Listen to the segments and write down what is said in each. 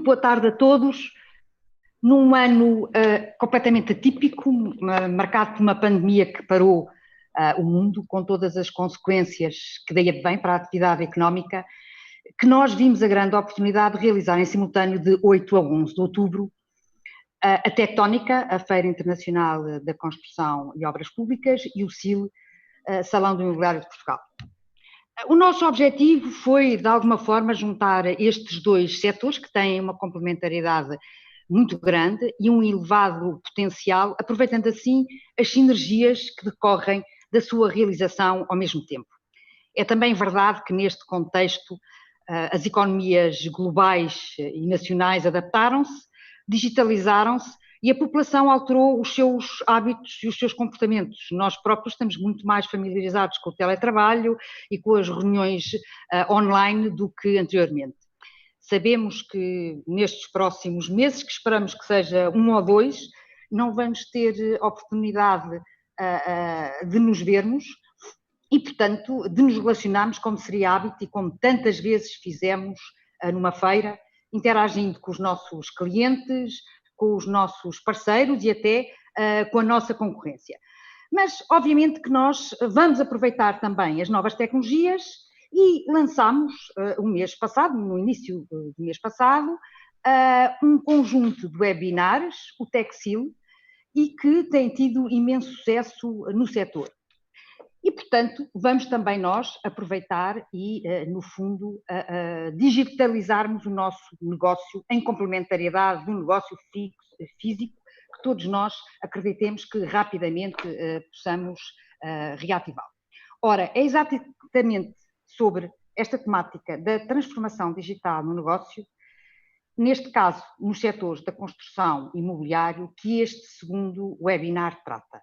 boa tarde a todos. Num ano completamente atípico, marcado por uma pandemia que parou o mundo, com todas as consequências que daí advém para a atividade económica, que nós vimos a grande oportunidade de realizar em simultâneo de 8 a 11 de outubro a Tectónica, a Feira Internacional da Construção e Obras Públicas, e o SIL, Salão do Imobiliário de Portugal. O nosso objetivo foi, de alguma forma, juntar estes dois setores que têm uma complementariedade muito grande e um elevado potencial, aproveitando assim as sinergias que decorrem da sua realização ao mesmo tempo. É também verdade que neste contexto as economias globais e nacionais adaptaram-se, digitalizaram-se e a população alterou os seus hábitos e os seus comportamentos. Nós próprios estamos muito mais familiarizados com o teletrabalho e com as reuniões online do que anteriormente. Sabemos que nestes próximos meses, que esperamos que seja 1 ou 2, não vamos ter oportunidade de nos vermos e, portanto, de nos relacionarmos como seria hábito e como tantas vezes fizemos numa feira, interagindo com os nossos clientes, com os nossos parceiros e até com a nossa concorrência. Mas, obviamente, que nós vamos aproveitar também as novas tecnologias e lançámos o mês passado, no início do mês passado, um conjunto de webinars, o TechSil, e que tem tido imenso sucesso no setor. E, portanto, vamos também nós aproveitar e, no fundo, digitalizarmos o nosso negócio em complementariedade do negócio físico, que todos nós acreditemos que rapidamente possamos reativá-lo. Ora, é exatamente sobre esta temática da transformação digital no negócio, neste caso, nos setores da construção e imobiliário, que este segundo webinar trata.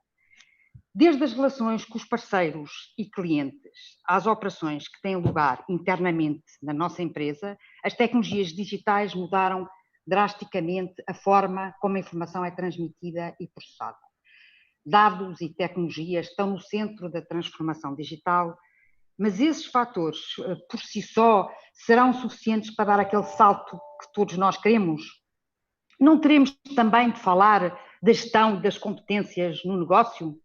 Desde as relações com os parceiros e clientes, às operações que têm lugar internamente na nossa empresa, as tecnologias digitais mudaram drasticamente a forma como a informação é transmitida e processada. Dados e tecnologias estão no centro da transformação digital, mas esses fatores, por si só, serão suficientes para dar aquele salto que todos nós queremos? Não teremos também de falar da gestão das competências no negócio?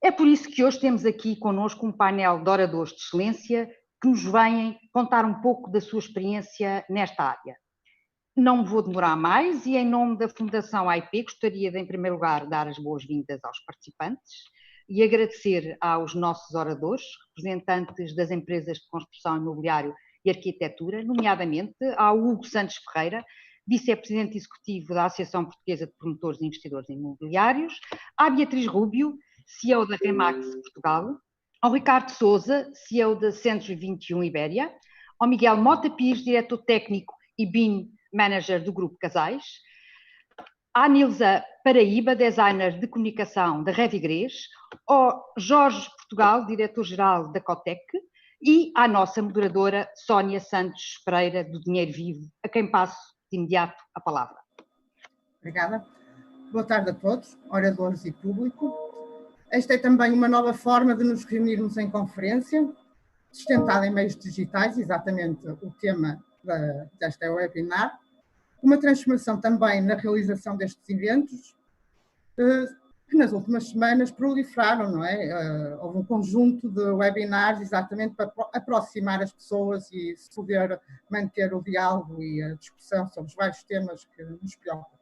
É por isso que hoje temos aqui connosco um painel de oradores de excelência que nos vêm contar um pouco da sua experiência nesta área. Não me vou demorar mais e, em nome da Fundação AIP, gostaria de, em primeiro lugar, dar as boas-vindas aos participantes e agradecer aos nossos oradores, representantes das empresas de construção imobiliário e arquitetura, nomeadamente ao Hugo Santos Ferreira, vice-presidente executivo da Associação Portuguesa de Promotores e Investidores Imobiliários, à Beatriz Rubio, CEO da Remax Portugal, ao Ricardo Sousa, CEO da 121 Ibéria, ao Miguel Mota Pires, diretor técnico e BIM Manager do Grupo Casais, à Nilza Paraíba, designer de comunicação da Revigrês, ao Jorge Portugal, diretor-geral da Cotec, e à nossa moderadora Sónia Santos Pereira, do Dinheiro Vivo, a quem passo de imediato a palavra. Obrigada. Boa tarde a todos, oradores e público. Esta é também uma nova forma de nos reunirmos em conferência, sustentada em meios digitais, exatamente o tema desta webinar. Uma transformação também na realização destes eventos, que nas últimas semanas proliferaram, não é? Houve um conjunto de webinars exatamente para aproximar as pessoas e se poder manter o diálogo e a discussão sobre os vários temas que nos preocupam.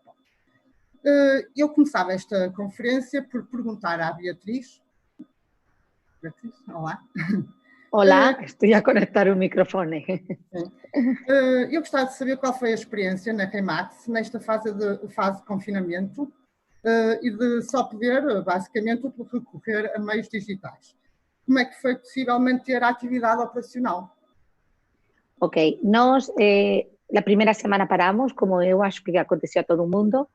Eu começava esta conferência por perguntar à Beatriz. Beatriz, olá. Olá, estou a conectar o microfone. Eu gostava de saber qual foi a experiência na Remax nesta fase de confinamento e de só poder, basicamente, recorrer a meios digitais. Como é que foi possível manter a atividade operacional? Ok, nós, a primeira semana paramos, como eu acho que aconteceu a todo mundo,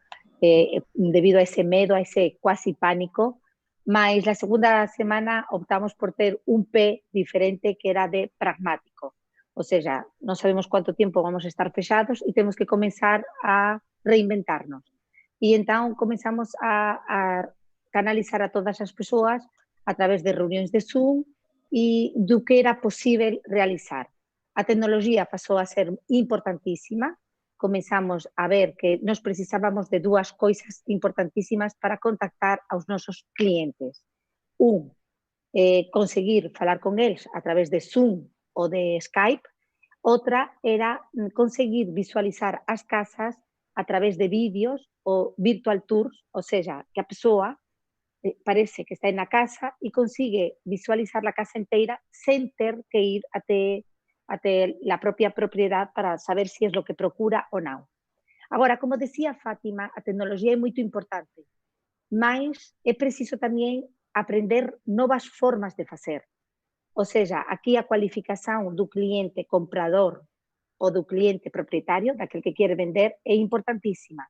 debido a ese medo, a ese quasi pánico, mas la segunda semana optamos por ter un pé diferente que era de pragmático. O sea, non sabemos cuánto tiempo vamos a estar fechados e temos que comenzar a reinventarnos. E entón comenzamos a canalizar a todas as persoas a través de reunións de Zoom e do que era posible realizar. A tecnología pasou a ser importantísima comenzamos a ver que nos precisábamos de dúas coisas importantísimas para contactar aos nosos clientes. Conseguir falar con eles a través de Zoom ou de Skype. Outra era conseguir visualizar as casas a través de vídeos ou virtual tours, ou seja, que a persoa parece que está na casa e consigue visualizar a casa inteira sem ter que ir até a propia propriedade para saber se é o que procura ou não. Agora, como decía Fátima, a tecnología é moito importante, mas é preciso tamén aprender novas formas de facer. Ou seja, aquí a cualificación do cliente comprador ou do cliente propietario, daquele que quere vender, é importantísima.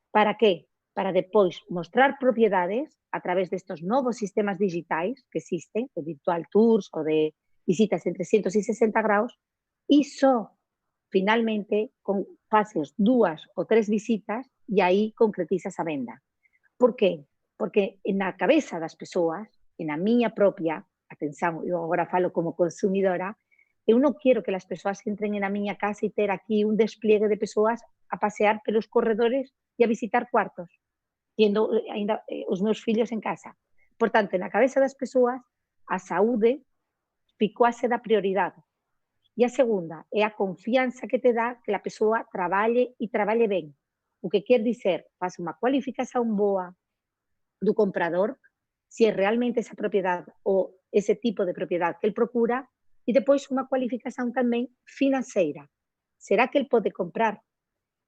Para qué? Para depois mostrar propiedades a través destes novos sistemas digitais que existen, de virtual tours ou de visitas en 360 graus, e só, finalmente, faces 2 ou 3 visitas e aí concretizas a venda. Por qué? Porque na cabeza das persoas, e na miña propia, atención, eu agora falo como consumidora, eu non quero que as persoas entren na miña casa e ter aquí un despliegue de persoas a pasear pelos corredores e a visitar cuartos, tendo ainda os meus fillos en casa. Por tanto, na cabeza das persoas, a saúde ficouase da prioridade. E a segunda é a confianza que te dá que a persoa traballe e traballe ben. O que quer dizer, faz unha cualificación boa do comprador, se é realmente esa propiedade ou ese tipo de propiedade que ele procura, e depois unha cualificación tamén financeira. Será que ele pode comprar?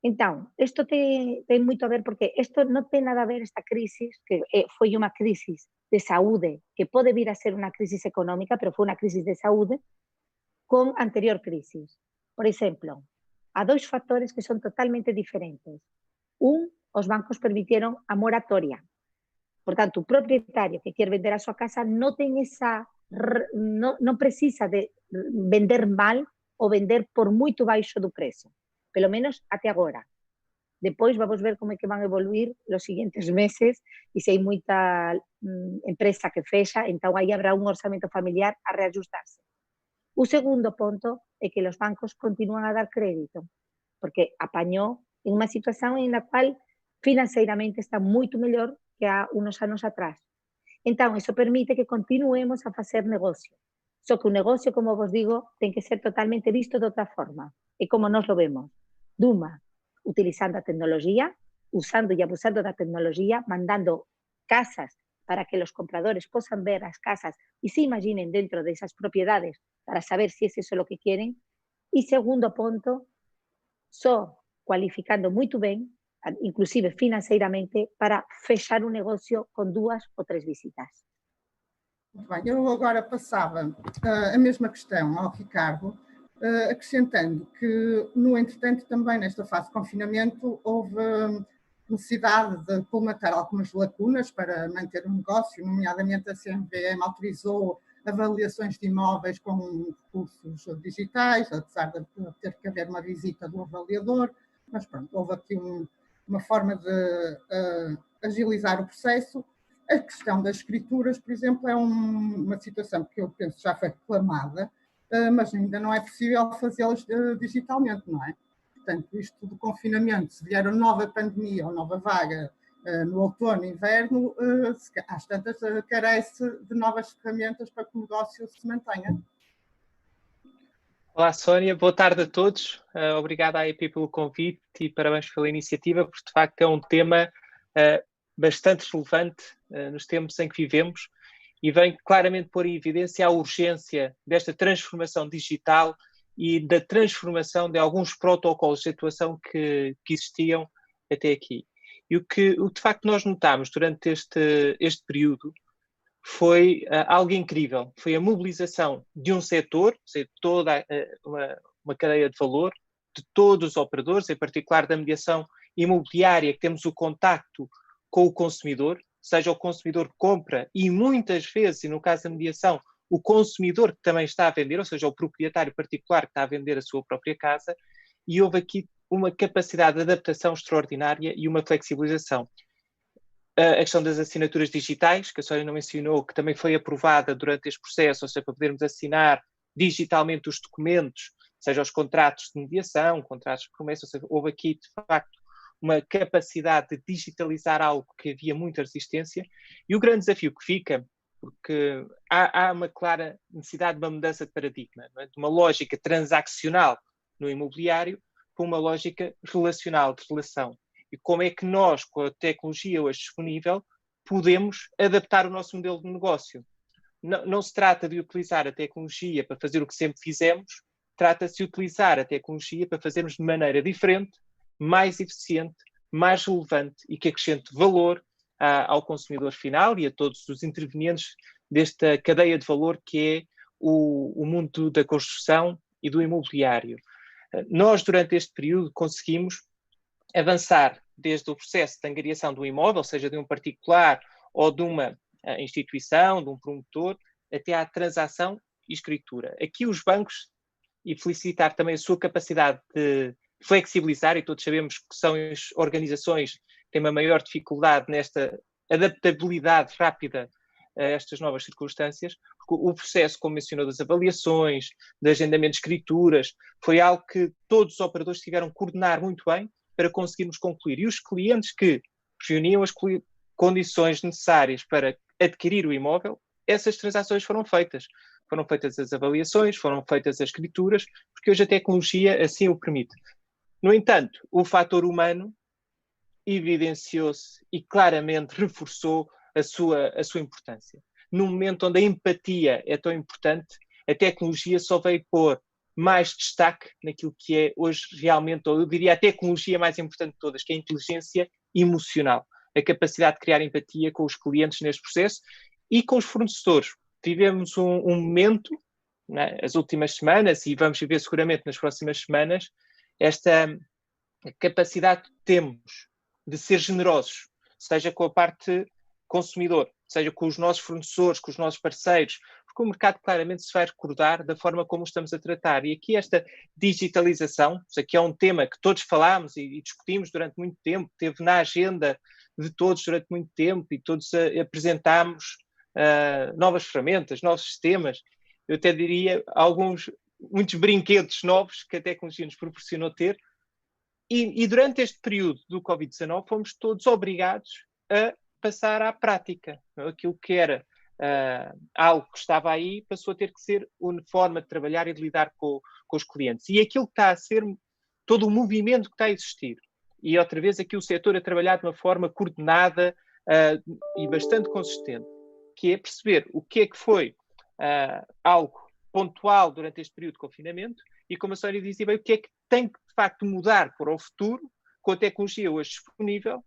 Então, isto ten moito a ver, porque isto non ten nada a ver, esta crisis, que foi unha crisis de saúde, que pode vir a ser unha crisis económica, pero foi unha crisis de saúde, con anterior crisis. Por exemplo, há 2 factores que son totalmente diferentes. Os bancos permitieron a moratoria. Por tanto, o propietario que quer vender a súa casa non precisa de vender mal ou vender por moito baixo do prezo, pelo menos até agora. Depois vamos ver como é que van evoluir os seguintes meses e se hai moita empresa que fecha, entón aí habrá un orzamento familiar a reajustarse. O segundo punto é que os bancos continúan a dar crédito, porque apañou en unha situación en la cual financeiramente está moito mellor que há unos anos atrás. Entón, iso permite que continuemos a facer negocio. Só que o negocio, como vos digo, ten que ser totalmente visto de outra forma. E como nos lo vemos? Duma, utilizando a tecnología, usando e abusando da tecnología, mandando casas para que os compradores posan ver as casas e se imaginen dentro desas propiedades para saber se é eso o que queren. E segundo punto, só cualificando moito ben, inclusive financeiramente, para fechar un negocio con 2 ou 3 visitas. Muito bem, eu agora passava a mesma questão ao Ricardo, acrescentando que, no entretanto, também nesta fase de confinamento, houve necessidade de colmatar algumas lacunas para manter o negócio, nomeadamente a CMVM autorizou avaliações de imóveis com recursos digitais, apesar de ter que haver uma visita do avaliador, mas pronto, houve aqui uma forma de agilizar o processo. A questão das escrituras, por exemplo, é uma situação que eu penso já foi reclamada, mas ainda não é possível fazê-las digitalmente, não é? Portanto, isto do confinamento, se vier uma nova pandemia ou nova vaga no outono e inverno, às tantas carece de novas ferramentas para que o negócio se mantenha. Olá, Sónia. Boa tarde a todos. Obrigado à EP pelo convite e parabéns pela iniciativa, porque de facto é um tema bastante relevante nos tempos em que vivemos e vem claramente pôr em evidência a urgência desta transformação digital e da transformação de alguns protocolos de atuação que existiam até aqui. E o que de facto nós notámos durante este período foi algo incrível. Foi a mobilização de um setor, ou seja, toda uma cadeia de valor, de todos os operadores, em particular da mediação imobiliária, que temos o contacto com o consumidor, seja o consumidor que compra e muitas vezes, e no caso da mediação, o consumidor que também está a vender, ou seja, o proprietário particular que está a vender a sua própria casa, e houve aqui uma capacidade de adaptação extraordinária e uma flexibilização. A questão das assinaturas digitais, que a Sónia não mencionou, que também foi aprovada durante este processo, ou seja, para podermos assinar digitalmente os documentos seja os contratos de mediação, contratos de promessa, ou seja, houve aqui, de facto, uma capacidade de digitalizar algo que havia muita resistência, e o grande desafio que fica, porque há uma clara necessidade de uma mudança de paradigma, não é? De uma lógica transaccional no imobiliário para uma lógica relacional, de relação. E como é que nós, com a tecnologia hoje disponível, podemos adaptar o nosso modelo de negócio? Não se trata de utilizar a tecnologia para fazer o que sempre fizemos, trata-se de utilizar a tecnologia para fazermos de maneira diferente, mais eficiente, mais relevante e que acrescente valor ao consumidor final e a todos os intervenientes desta cadeia de valor que é o mundo da construção e do imobiliário. Nós, durante este período, conseguimos avançar desde o processo de angariação do imóvel, seja de um particular ou de uma instituição, de um promotor, até à transação e escritura. Aqui os bancos, e felicitar também a sua capacidade de flexibilizar, e todos sabemos que são as organizações que têm uma maior dificuldade nesta adaptabilidade rápida a estas novas circunstâncias, porque o processo, como mencionou, das avaliações, de agendamento de escrituras, foi algo que todos os operadores tiveram que coordenar muito bem para conseguirmos concluir. E os clientes que reuniam as condições necessárias para adquirir o imóvel, essas transações foram feitas. Foram feitas as avaliações, foram feitas as escrituras, porque hoje a tecnologia assim o permite. No entanto, o fator humano evidenciou-se e claramente reforçou a sua importância. No momento onde a empatia é tão importante, a tecnologia só veio pôr mais destaque naquilo que é hoje realmente, ou eu diria a tecnologia mais importante de todas, que é a inteligência emocional, a capacidade de criar empatia com os clientes neste processo e com os fornecedores. Tivemos um momento, né, as últimas semanas, e vamos viver seguramente nas próximas semanas, esta capacidade que temos de ser generosos, seja com a parte consumidor, seja com os nossos fornecedores, com os nossos parceiros, porque o mercado claramente se vai recordar da forma como estamos a tratar. E aqui esta digitalização, que é um tema que todos falámos e discutimos durante muito tempo, esteve na agenda de todos durante muito tempo e todos apresentámos novas ferramentas, novos sistemas, eu até diria muitos brinquedos novos que a tecnologia nos proporcionou ter, e durante este período do Covid-19 fomos todos obrigados a passar à prática. Aquilo que era algo que estava aí passou a ter que ser uma forma de trabalhar e de lidar com os clientes. E aquilo que está a ser todo o movimento que está a existir. E outra vez aqui o setor a trabalhar de uma forma coordenada e bastante consistente, que é perceber o que é que foi algo pontual durante este período de confinamento e, como a Sónia dizia bem, o que é que tem que, de facto, mudar para o futuro com a tecnologia hoje disponível,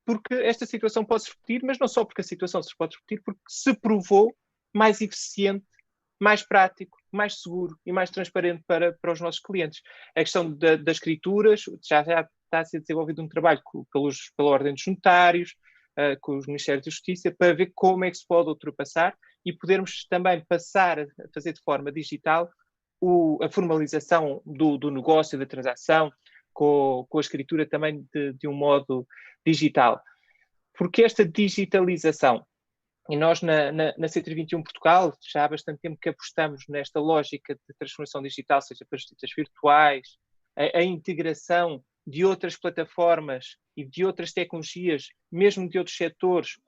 porque esta situação pode se repetir, mas não só porque a situação se pode repetir, porque se provou mais eficiente, mais prático, mais seguro e mais transparente para os nossos clientes. A questão das escrituras já está a ser desenvolvido um trabalho pela Ordem dos Notários, com os Ministérios da Justiça, para ver como é que se pode ultrapassar e podermos também passar a fazer de forma digital a formalização do negócio, da transação, com a escritura também de um modo digital. Porque esta digitalização, e nós na C321 Portugal já há bastante tempo que apostamos nesta lógica de transformação digital, seja para justiças virtuais, a integração de outras plataformas e de outras tecnologias, mesmo de outros setores,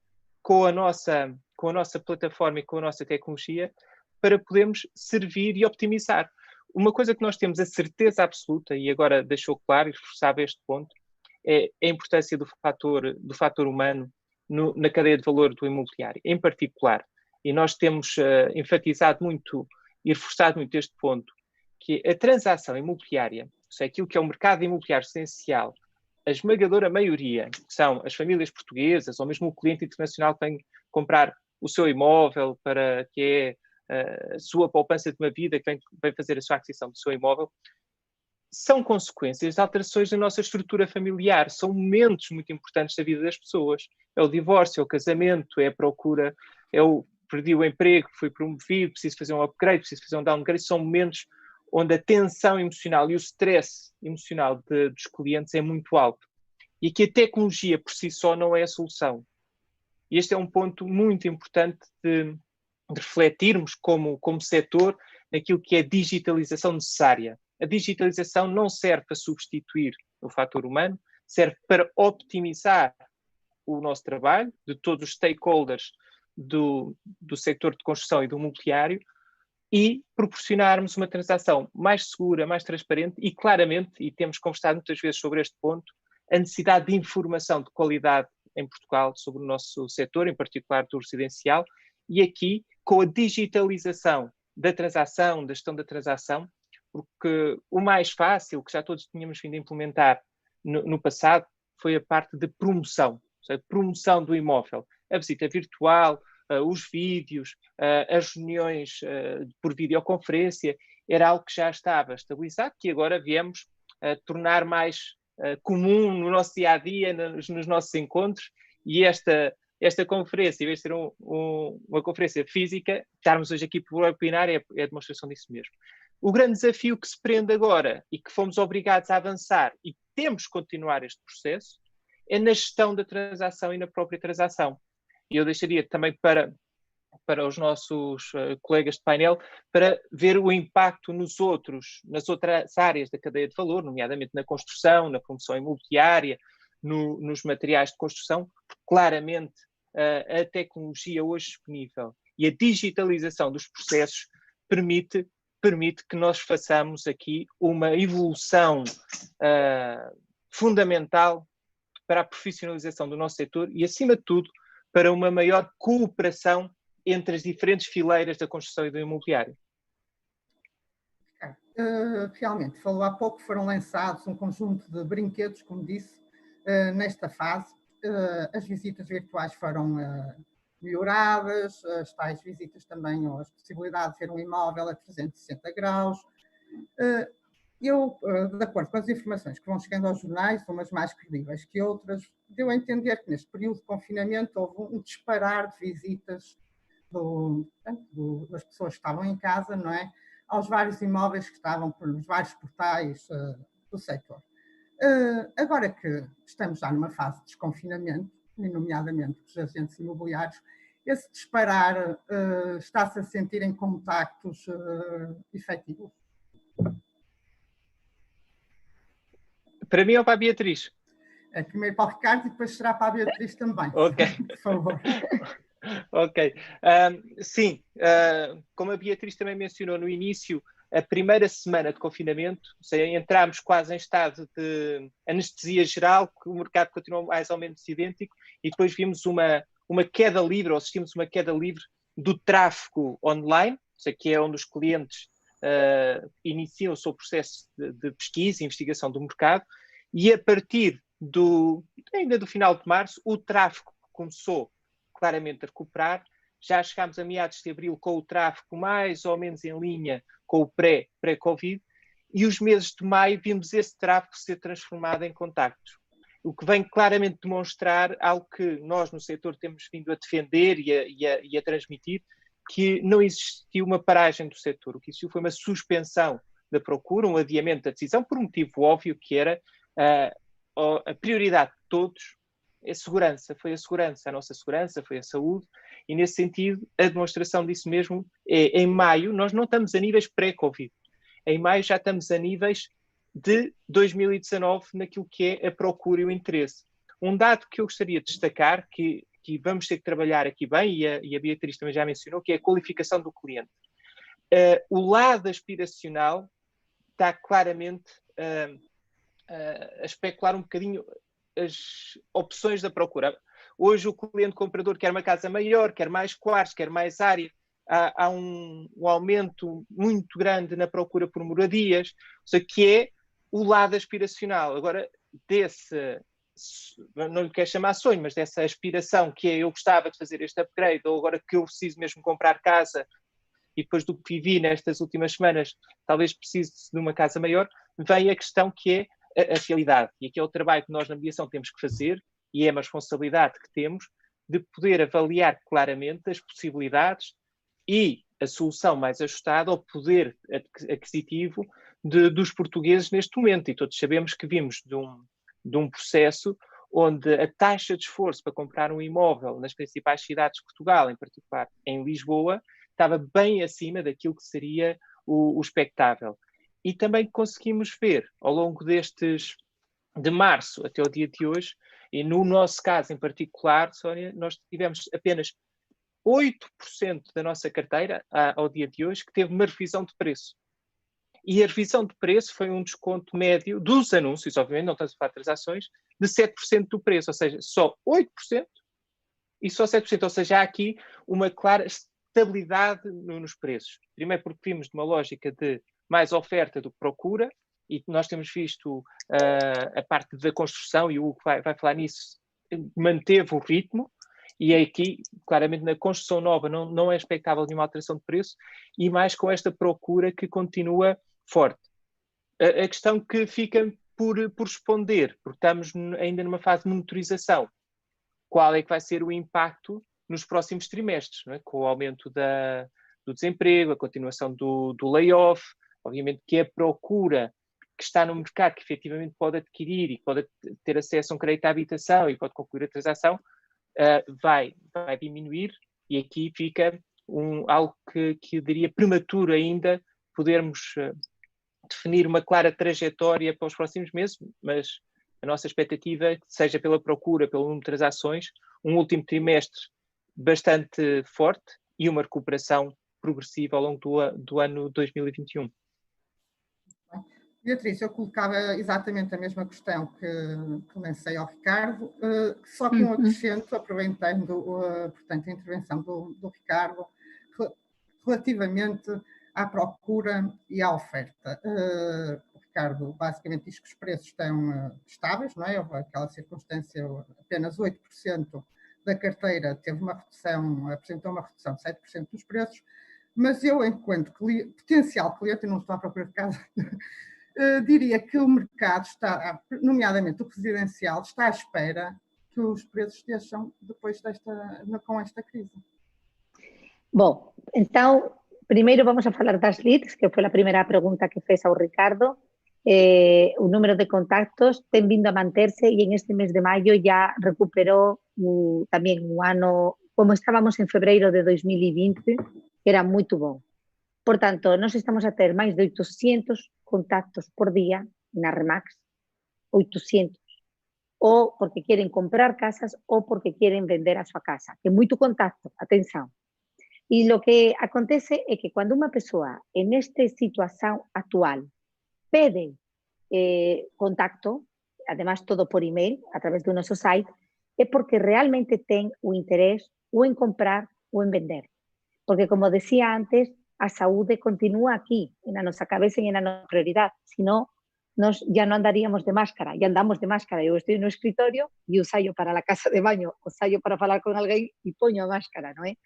com a nossa plataforma e com a nossa tecnologia, para podermos servir e optimizar. Uma coisa que nós temos a certeza absoluta, e agora deixou claro e reforçava este ponto, é a importância do fator humano na cadeia de valor do imobiliário, em particular. E nós temos enfatizado muito e reforçado muito este ponto, que a transação imobiliária, ou seja, aquilo que é o mercado imobiliário essencial, a esmagadora maioria, que são as famílias portuguesas, ou mesmo o cliente internacional que vem comprar o seu imóvel para que é a sua poupança de uma vida, que vem fazer a sua aquisição do seu imóvel, são consequências de alterações da nossa estrutura familiar, são momentos muito importantes da vida das pessoas. É o divórcio, é o casamento, é a procura, perdi o emprego, fui promovido, preciso fazer um upgrade, preciso fazer um downgrade, são momentos onde a tensão emocional e o stress emocional dos clientes é muito alto. E que a tecnologia por si só não é a solução. E este é um ponto muito importante de refletirmos como setor naquilo que é a digitalização necessária. a digitalização não serve para substituir o fator humano, serve para optimizar o nosso trabalho, de todos os stakeholders do setor de construção e do imobiliário, e proporcionarmos uma transação mais segura, mais transparente e claramente, e temos conversado muitas vezes sobre este ponto, a necessidade de informação de qualidade em Portugal sobre o nosso setor, em particular do residencial, e aqui com a digitalização da transação, da gestão da transação, porque o mais fácil, que já todos tínhamos vindo a implementar no passado, foi a parte de promoção, ou seja, promoção do imóvel, a visita virtual, os vídeos, as reuniões por videoconferência, era algo que já estava estabilizado, que agora viemos tornar mais comum no nosso dia-a-dia, nos nossos encontros, e esta conferência, em vez de ser uma conferência física, estarmos hoje aqui por webinar é a demonstração disso mesmo. O grande desafio que se prende agora e que fomos obrigados a avançar e temos que continuar este processo é na gestão da transação e na própria transação. E eu deixaria também para os nossos colegas de painel para ver o impacto nas outras áreas da cadeia de valor, nomeadamente na construção, na promoção imobiliária, nos materiais de construção. Claramente, a tecnologia hoje disponível e a digitalização dos processos permite que nós façamos aqui uma evolução fundamental para a profissionalização do nosso setor e, acima de tudo, para uma maior cooperação entre as diferentes fileiras da construção e do imobiliário. Realmente, falou há pouco, foram lançados um conjunto de brinquedos, como disse, nesta fase. As visitas virtuais foram melhoradas, as tais visitas também, ou as possibilidades de ver um imóvel a 360 graus. Eu, de acordo com as informações que vão chegando aos jornais, umas mais credíveis que outras, deu a entender que neste período de confinamento houve um disparar de visitas das pessoas que estavam em casa, não é? Aos vários imóveis que estavam nos vários portais do setor. Agora que estamos já numa fase de desconfinamento, nomeadamente dos agentes imobiliários, esse disparar está-se a sentir em contactos efetivos? Para mim ou para a Beatriz? Primeiro para o Ricardo e depois será para a Beatriz também. Ok. Por favor. Ok. Sim, como a Beatriz também mencionou no início, a primeira semana de confinamento, ou seja, entramos quase em estado de anestesia geral, que o mercado continuou mais ou menos idêntico, e depois vimos uma queda livre, ou assistimos uma queda livre do tráfego online, ou seja, que é onde os clientes iniciam o seu processo de pesquisa e investigação do mercado, e a partir ainda do final de março, o tráfego começou claramente a recuperar. Já chegámos a meados de abril com o tráfego mais ou menos em linha com o pré-Covid, e os meses de maio vimos esse tráfego ser transformado em contactos. O que vem claramente demonstrar algo que nós no setor temos vindo a defender e a transmitir, que não existiu uma paragem do setor. O que existiu foi uma suspensão da procura, um adiamento da decisão, por um motivo óbvio, que era a prioridade de todos, a segurança, foi a segurança, a nossa segurança, foi a saúde, e nesse sentido a demonstração disso mesmo é em maio. Nós não estamos a níveis pré-Covid, em maio já estamos a níveis de 2019 naquilo que é a procura e o interesse. Um dado que eu gostaria de destacar, que vamos ter que trabalhar aqui bem, e a Beatriz também já mencionou, que é a qualificação do cliente. O lado aspiracional está claramente a especular um bocadinho as opções da procura. Hoje o cliente comprador quer uma casa maior, quer mais quartos, quer mais área. Há um aumento muito grande na procura por moradias, ou seja, que é o lado aspiracional. Agora, não lhe quero chamar sonho, mas dessa aspiração que é eu gostava de fazer este upgrade, ou agora que eu preciso mesmo comprar casa, e depois do que vivi nestas últimas semanas, talvez precise de uma casa maior, vem a questão que é a realidade. E aqui é o trabalho que nós na mediação temos que fazer, e é uma responsabilidade que temos, de poder avaliar claramente as possibilidades e a solução mais ajustada ao poder aquisitivo dos portugueses neste momento. E todos sabemos que vimos de um processo onde a taxa de esforço para comprar um imóvel nas principais cidades de Portugal, em particular em Lisboa, estava bem acima daquilo que seria o expectável. e também conseguimos ver ao longo de março até o dia de hoje, e no nosso caso em particular, Sónia, nós tivemos apenas 8% da nossa carteira ao dia de hoje que teve uma revisão de preço. E a revisão de preço foi um desconto médio dos anúncios, obviamente, não estamos a falar de transações, de 7% do preço, ou seja, só 8% e só 7%, ou seja, há aqui uma clara estabilidade nos preços. Primeiro porque vimos de uma lógica de mais oferta do que procura, e nós temos visto a parte da construção, e o Hugo vai falar nisso, manteve o ritmo, e aqui, claramente, na construção nova não é expectável nenhuma alteração de preço, e mais com esta procura que continua forte. A questão que fica por responder, porque estamos ainda numa fase de monitorização, qual é que vai ser o impacto nos próximos trimestres, não é? Com o aumento do desemprego, a continuação do layoff, obviamente que a procura que está no mercado, que efetivamente pode adquirir e pode ter acesso a um crédito à habitação e pode concluir a transação, vai diminuir, e aqui fica algo que eu diria prematuro ainda podermos definir uma clara trajetória para os próximos meses, mas a nossa expectativa é que seja pela procura, pelo número de transações, um último trimestre bastante forte e uma recuperação progressiva ao longo do ano 2021. Beatriz, eu colocava exatamente a mesma questão que lancei ao Ricardo, só com um acrescento, aproveitando portanto, a intervenção do Ricardo, relativamente à procura e à oferta. O Ricardo basicamente diz que os preços estão estáveis, não é? Houve aquela circunstância, apenas 8% da carteira apresentou uma redução de 7% dos preços, mas eu, enquanto potencial cliente, não estou à procura de casa, diria que o mercado está, nomeadamente o residencial, está à espera que os preços deixam depois com esta crise. Bom, então, primeiro vamos a falar das leads, que foi a primeira pergunta que fez ao Ricardo. O número de contactos tem vindo a manterse e en este mes de maio já recuperou tamén o ano, como estábamos en febreiro de 2020, que era muito bom. Por tanto, nós estamos a ter máis de 800 contactos por día na Remax, 800, ou porque queren comprar casas ou porque queren vender a súa casa. É moito contacto, atención. E lo que acontece é que cando unha persoa en esta situación actual pede contacto, además todo por email, a través do noso site, é porque realmente ten o interés ou en comprar ou en vender. Porque, como decía antes, a saúde continúa aquí, na nosa cabeza e na nosa prioridade. Se non, nos ya non andaríamos de máscara, ya andamos de máscara. Eu estou no escritorio e o saio para a casa de baño, o saio para falar con alguén e poño a máscara, non é?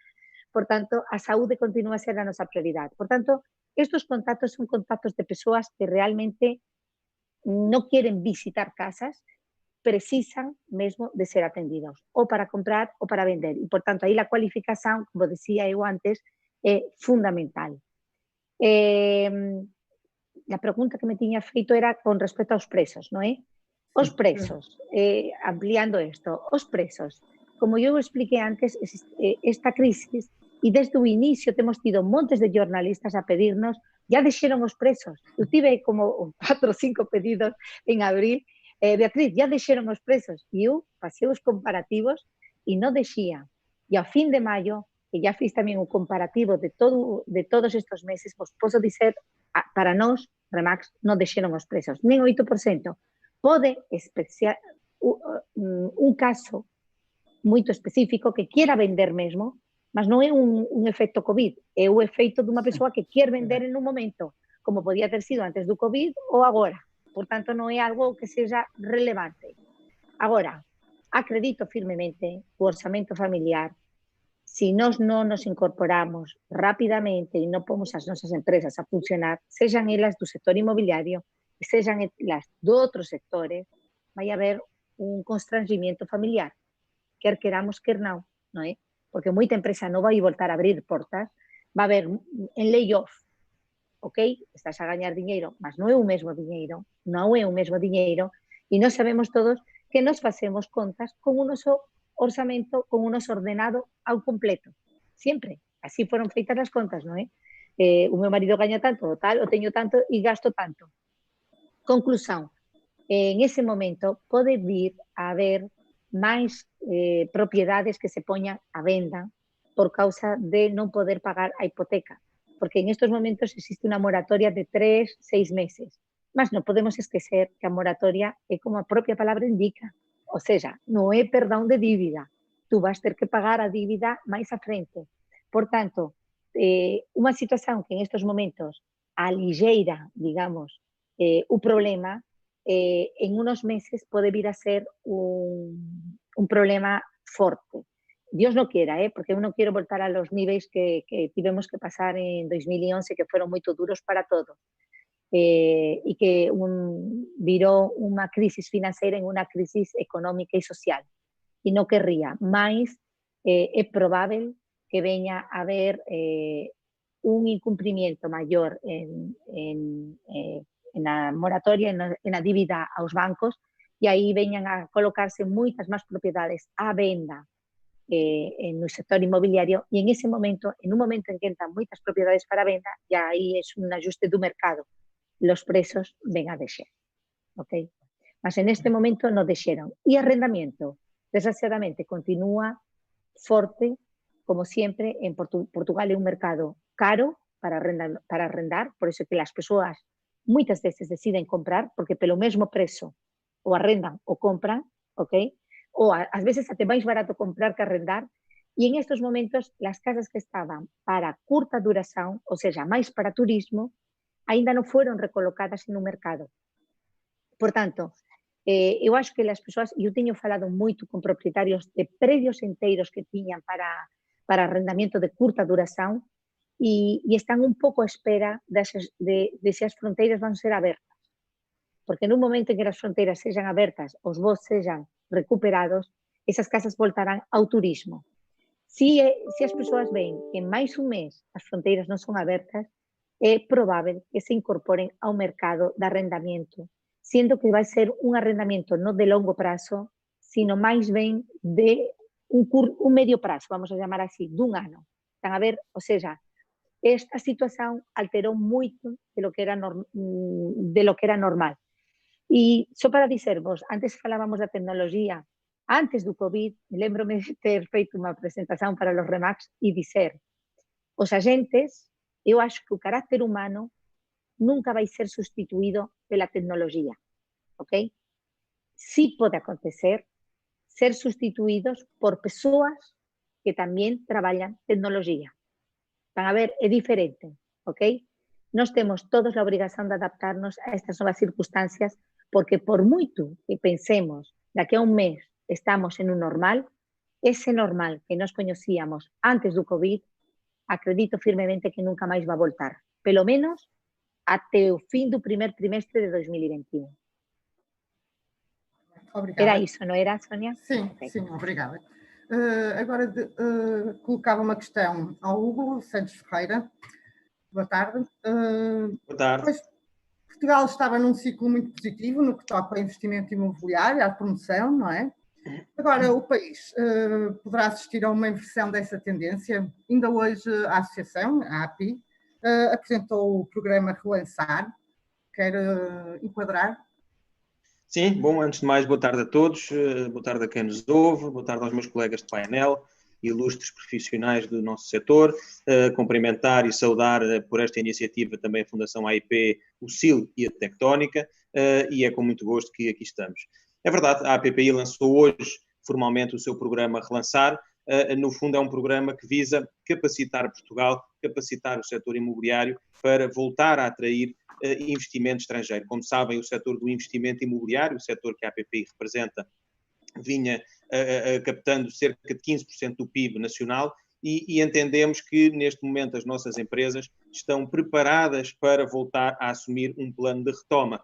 Por tanto, a saúde continúa a ser a nosa prioridade. Por tanto, estos contactos son contactos de persoas que realmente non queren visitar casas, precisan mesmo de ser atendidos, ou para comprar ou para vender. E, por tanto, aí a cualificación, como decía eu antes, é fundamental. A pregunta que me tiña feito era con respecto aos preços, non é? Os preços, ampliando isto, os preços, como eu expliquei antes, esta crisis, e desde o inicio temos tido montes de jornalistas a pedirnos, ya deixeron os preços. Eu tive como 4 ou 5 pedidos en abril, Beatriz, ya deixeron os preços, e eu pasei os comparativos e non deixía. E ao fin de maio, que ya fiz tamén un comparativo de todos estes meses, vos posso dizer, para nós, Remax, non deixeron os preços, nin 8%. Pode un caso moito específico que quiera vender mesmo, mas non é un efecto COVID, é o efecto dunha persoa que quer vender en un momento, como podía ter sido antes do COVID ou agora. Por tanto, non é algo que seja relevante. Agora, acredito firmemente o orzamento familiar. Se nós non nos incorporamos rapidamente e non pomos as nosas empresas a funcionar, sexan elas do sector inmobiliario, sexan elas de outros sectores, vai haber un constrangimiento familiar, quer queramos, quer non é? Porque moita empresa non vai voltar a abrir portas, va a haber en layoff, ok? Estás a gañar diñeiro, mas non é o mesmo diñeiro, e nós sabemos todos que nos facemos contas con un noso orzamento, con un noso ordenado ao completo. Siempre. Así foron feitas as contas, non é? o meu marido ganha tanto, ou tal, eu tenho tanto e gasto tanto. Conclusão, en ese momento pode vir a haber máis propiedades que se poñan a venda por causa de non poder pagar a hipoteca, porque en estos momentos existe unha moratoria de 3, 6 meses, mas non podemos esquecer que a moratoria é como a propia palabra indica, ou seja, non é perdón de dívida, tú vas ter que pagar a dívida máis a frente. Por tanto, unha situación que en estos momentos alixeira, digamos, o problema, en unos meses pode vir a ser un problema forte. Dios no quiera, porque eu non quero voltar a los niveis que tivemos que pasar en 2011, que foron moito duros para todos, e que virou unha crisis financeira en unha crisis económica e social. E non querría, mais é probável que veña a haber un incumplimiento maior en la moratoria, en la dívida aos bancos, e aí veñan a colocarse moitas máis propiedades á venda no sector inmobiliario, e en ese momento, en un momento en que entran moitas propiedades para venda, e aí é un ajuste do mercado, los preços ven a descer, ok? Mas en este momento non desxeron. E arrendamiento, desgraciadamente, continúa forte, como siempre. En Portugal é un mercado caro para arrendar, por eso que as persoas moitas veces deciden comprar, porque pelo mesmo prezo o arrendan o compran, ok? Ou ás veces até máis barato comprar que arrendar, e en estos momentos as casas que estaban para curta duración, ou seja, máis para turismo, ainda non foron recolocadas no mercado. Por tanto, eu acho que as persoas, eu teño falado moito con propietarios de predios enteiros que tiñan para arrendamento de curta duración, e están un pouco a espera de se as fronteiras van ser abertas. Porque nun momento en que as fronteiras sexan abertas, os voos sexan recuperados, esas casas voltarán ao turismo. Se as persoas ven que en máis un mes as fronteiras non son abertas, é probável que se incorporen ao mercado de arrendamiento, sendo que vai ser un arrendamento non de longo prazo, sino máis ben de un medio prazo, vamos a chamar así, dun ano. Están a ver, ou seja, esta situación alterou moito de lo que era normal. E só para dicervos, antes falábamos da tecnología, antes do COVID, lembrome de ter feito unha presentación para los Remax e dizer, os agentes, eu acho que o carácter humano nunca vai ser sustituído pela tecnología, ok? Sí pode acontecer ser sustituídos por persoas que tamén traballan tecnología. Van a ver, é diferente, ok? Nós temos todos a obrigación de adaptarnos a estas novas circunstancias, porque por moito que pensemos daqui a un mes estamos en un normal, ese normal que nos coñecíamos antes do COVID, acredito firmemente que nunca máis va a voltar, pelo menos até o fin do primer trimestre de 2021. Obrigada. Era iso, non era, Sónia? Sim, okay. Sim, obrigada. Agora colocava uma questão ao Hugo Santos Ferreira. Boa tarde. Boa tarde. Pois, Portugal estava num ciclo muito positivo no que toca ao investimento imobiliário, à promoção, não é? Agora, o país poderá assistir a uma inversão dessa tendência. Ainda hoje a associação, a API, apresentou o programa Relançar. Quer enquadrar? Sim, bom, antes de mais, boa tarde a todos, boa tarde a quem nos ouve, boa tarde aos meus colegas de painel, ilustres profissionais do nosso setor, cumprimentar e saudar por esta iniciativa também a Fundação AIP, o CIL e a Tectónica, e é com muito gosto que aqui estamos. É verdade, a APPI lançou hoje formalmente o seu programa Relançar. No fundo é um programa que visa capacitar Portugal, capacitar o setor imobiliário para voltar a atrair investimento estrangeiro. Como sabem, o setor do investimento imobiliário, o setor que a APPI representa, vinha captando cerca de 15% do PIB nacional e entendemos que neste momento as nossas empresas estão preparadas para voltar a assumir um plano de retoma.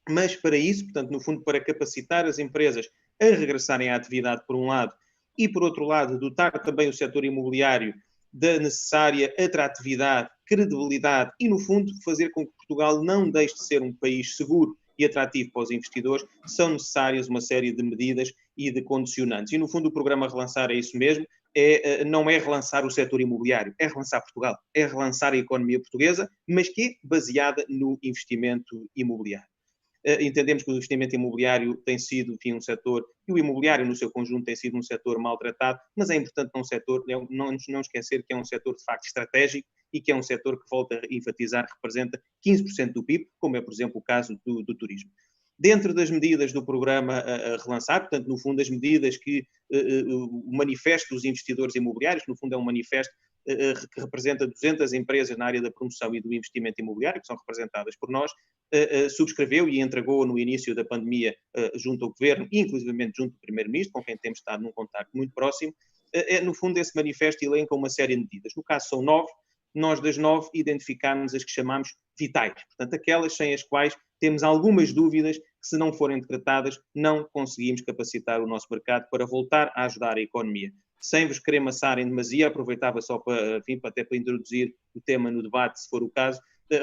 Mas para isso, portanto, no fundo, para capacitar as empresas a regressarem à atividade por um lado e, por outro lado, dotar também o setor imobiliário da necessária atratividade, credibilidade e, no fundo, fazer com que Portugal não deixe de ser um país seguro e atrativo para os investidores, são necessárias uma série de medidas e de condicionantes. E, no fundo, o programa Relançar é isso mesmo, não é relançar o setor imobiliário, é relançar Portugal, é relançar a economia portuguesa, mas que é baseada no investimento imobiliário. Entendemos que o investimento imobiliário tem sido, enfim, um setor, e o imobiliário no seu conjunto tem sido um setor maltratado, mas é importante não esquecer que é um setor de facto estratégico e que é um setor que, volta a enfatizar, representa 15% do PIB, como é, por exemplo, o caso do turismo. Dentro das medidas do programa a relançar, portanto, no fundo, as medidas que o manifesto dos investidores imobiliários, no fundo é um manifesto que representa 200 empresas na área da promoção e do investimento imobiliário, que são representadas por nós, subscreveu e entregou no início da pandemia junto ao Governo, e inclusivamente junto ao Primeiro-Ministro, com quem temos estado num contacto muito próximo. No fundo, esse manifesto elenca uma série de medidas. No caso, são 9. Nós, das 9, identificámos as que chamamos vitais. Portanto, aquelas sem as quais temos algumas dúvidas que, se não forem decretadas, não conseguimos capacitar o nosso mercado para voltar a ajudar a economia. Sem vos querer maçar em demasia, aproveitava só até para introduzir o tema no debate, se for o caso,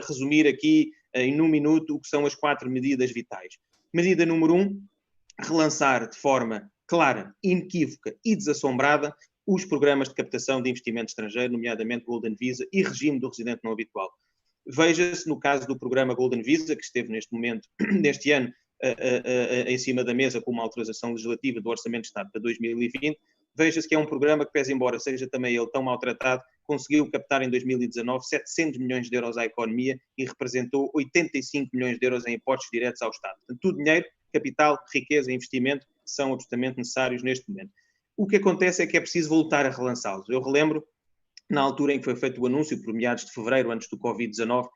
resumir aqui em um minuto o que são as 4 medidas vitais. Medida número 1, relançar de forma clara, inequívoca e desassombrada os programas de captação de investimento estrangeiro, nomeadamente Golden Visa e regime do residente não habitual. Veja-se no caso do programa Golden Visa, que esteve neste momento, neste ano, em cima da mesa com uma autorização legislativa do Orçamento de Estado para 2020, veja-se que é um programa que, pese embora seja também ele tão maltratado, conseguiu captar em 2019 700 milhões de euros à economia e representou 85 milhões de euros em impostos diretos ao Estado. Portanto, tudo dinheiro, capital, riqueza e investimento que são absolutamente necessários neste momento. O que acontece é que é preciso voltar a relançá-los. Eu relembro, na altura em que foi feito o anúncio, por meados de fevereiro, antes do Covid-19,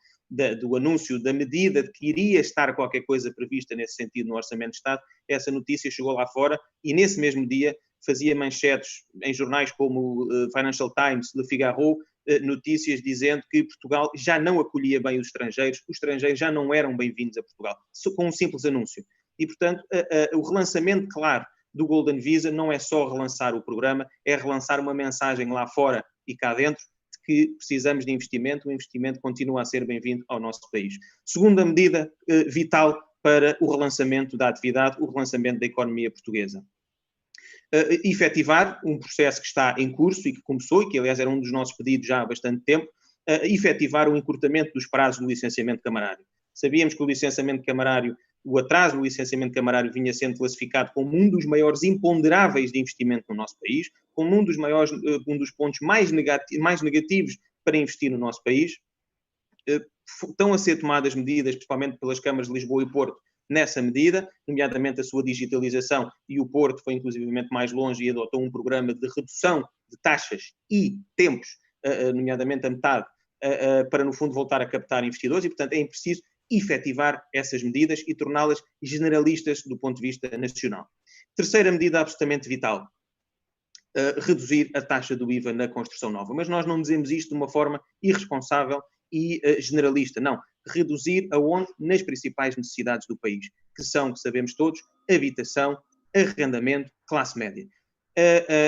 do anúncio da medida de que iria estar qualquer coisa prevista nesse sentido no Orçamento de Estado, essa notícia chegou lá fora e, nesse mesmo dia, fazia manchetes em jornais como Financial Times, Le Figaro, notícias dizendo que Portugal já não acolhia bem os estrangeiros já não eram bem-vindos a Portugal, com um simples anúncio. E, portanto, o relançamento, claro, do Golden Visa não é só relançar o programa, é relançar uma mensagem lá fora e cá dentro de que precisamos de investimento, o investimento continua a ser bem-vindo ao nosso país. Segunda medida vital para o relançamento da atividade, o relançamento da economia portuguesa. Efetivar um processo que está em curso e que começou, e que aliás era um dos nossos pedidos já há bastante tempo, efetivar o encurtamento dos prazos do licenciamento camarário. Sabíamos que o atraso do licenciamento camarário vinha sendo classificado como um dos maiores imponderáveis de investimento no nosso país, como um dos pontos mais negativos para investir no nosso país. Estão a ser tomadas medidas, principalmente pelas câmaras de Lisboa e Porto, nessa medida, nomeadamente a sua digitalização, e o Porto foi inclusivamente mais longe e adotou um programa de redução de taxas e tempos, nomeadamente a metade, para no fundo voltar a captar investidores, e portanto é preciso efetivar essas medidas e torná-las generalistas do ponto de vista nacional. Terceira medida absolutamente vital, reduzir a taxa do IVA na construção nova. Mas nós não dizemos isto de uma forma irresponsável e generalista, não. Reduzir aonde? Nas principais necessidades do país, que são, que sabemos todos, habitação, arrendamento, classe média.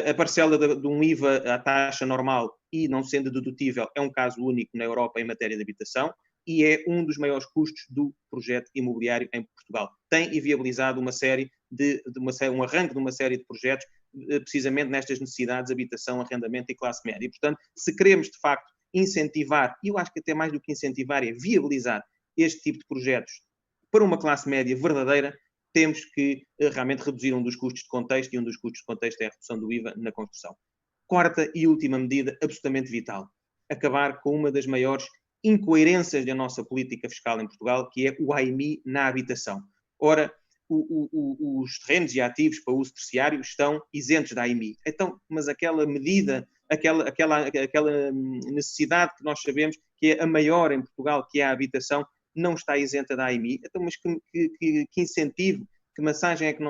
A parcela de um IVA à taxa normal e não sendo dedutível é um caso único na Europa em matéria de habitação e é um dos maiores custos do projeto imobiliário em Portugal. Tem inviabilizado um arranque de uma série de projetos precisamente nestas necessidades de habitação, arrendamento e classe média. E, portanto, se queremos, de facto, incentivar, e eu acho que até mais do que incentivar é viabilizar este tipo de projetos para uma classe média verdadeira, temos que realmente reduzir um dos custos de contexto, e um dos custos de contexto é a redução do IVA na construção. Quarta e última medida, absolutamente vital, acabar com uma das maiores incoerências da nossa política fiscal em Portugal, que é o AIMI na habitação. Ora, os terrenos e ativos para uso terciário estão isentos da AIMI. Então, mas aquela medida, aquela necessidade que nós sabemos que é a maior em Portugal, que é a habitação, não está isenta da AIMI. Então, mas que incentivo, que mensagem é que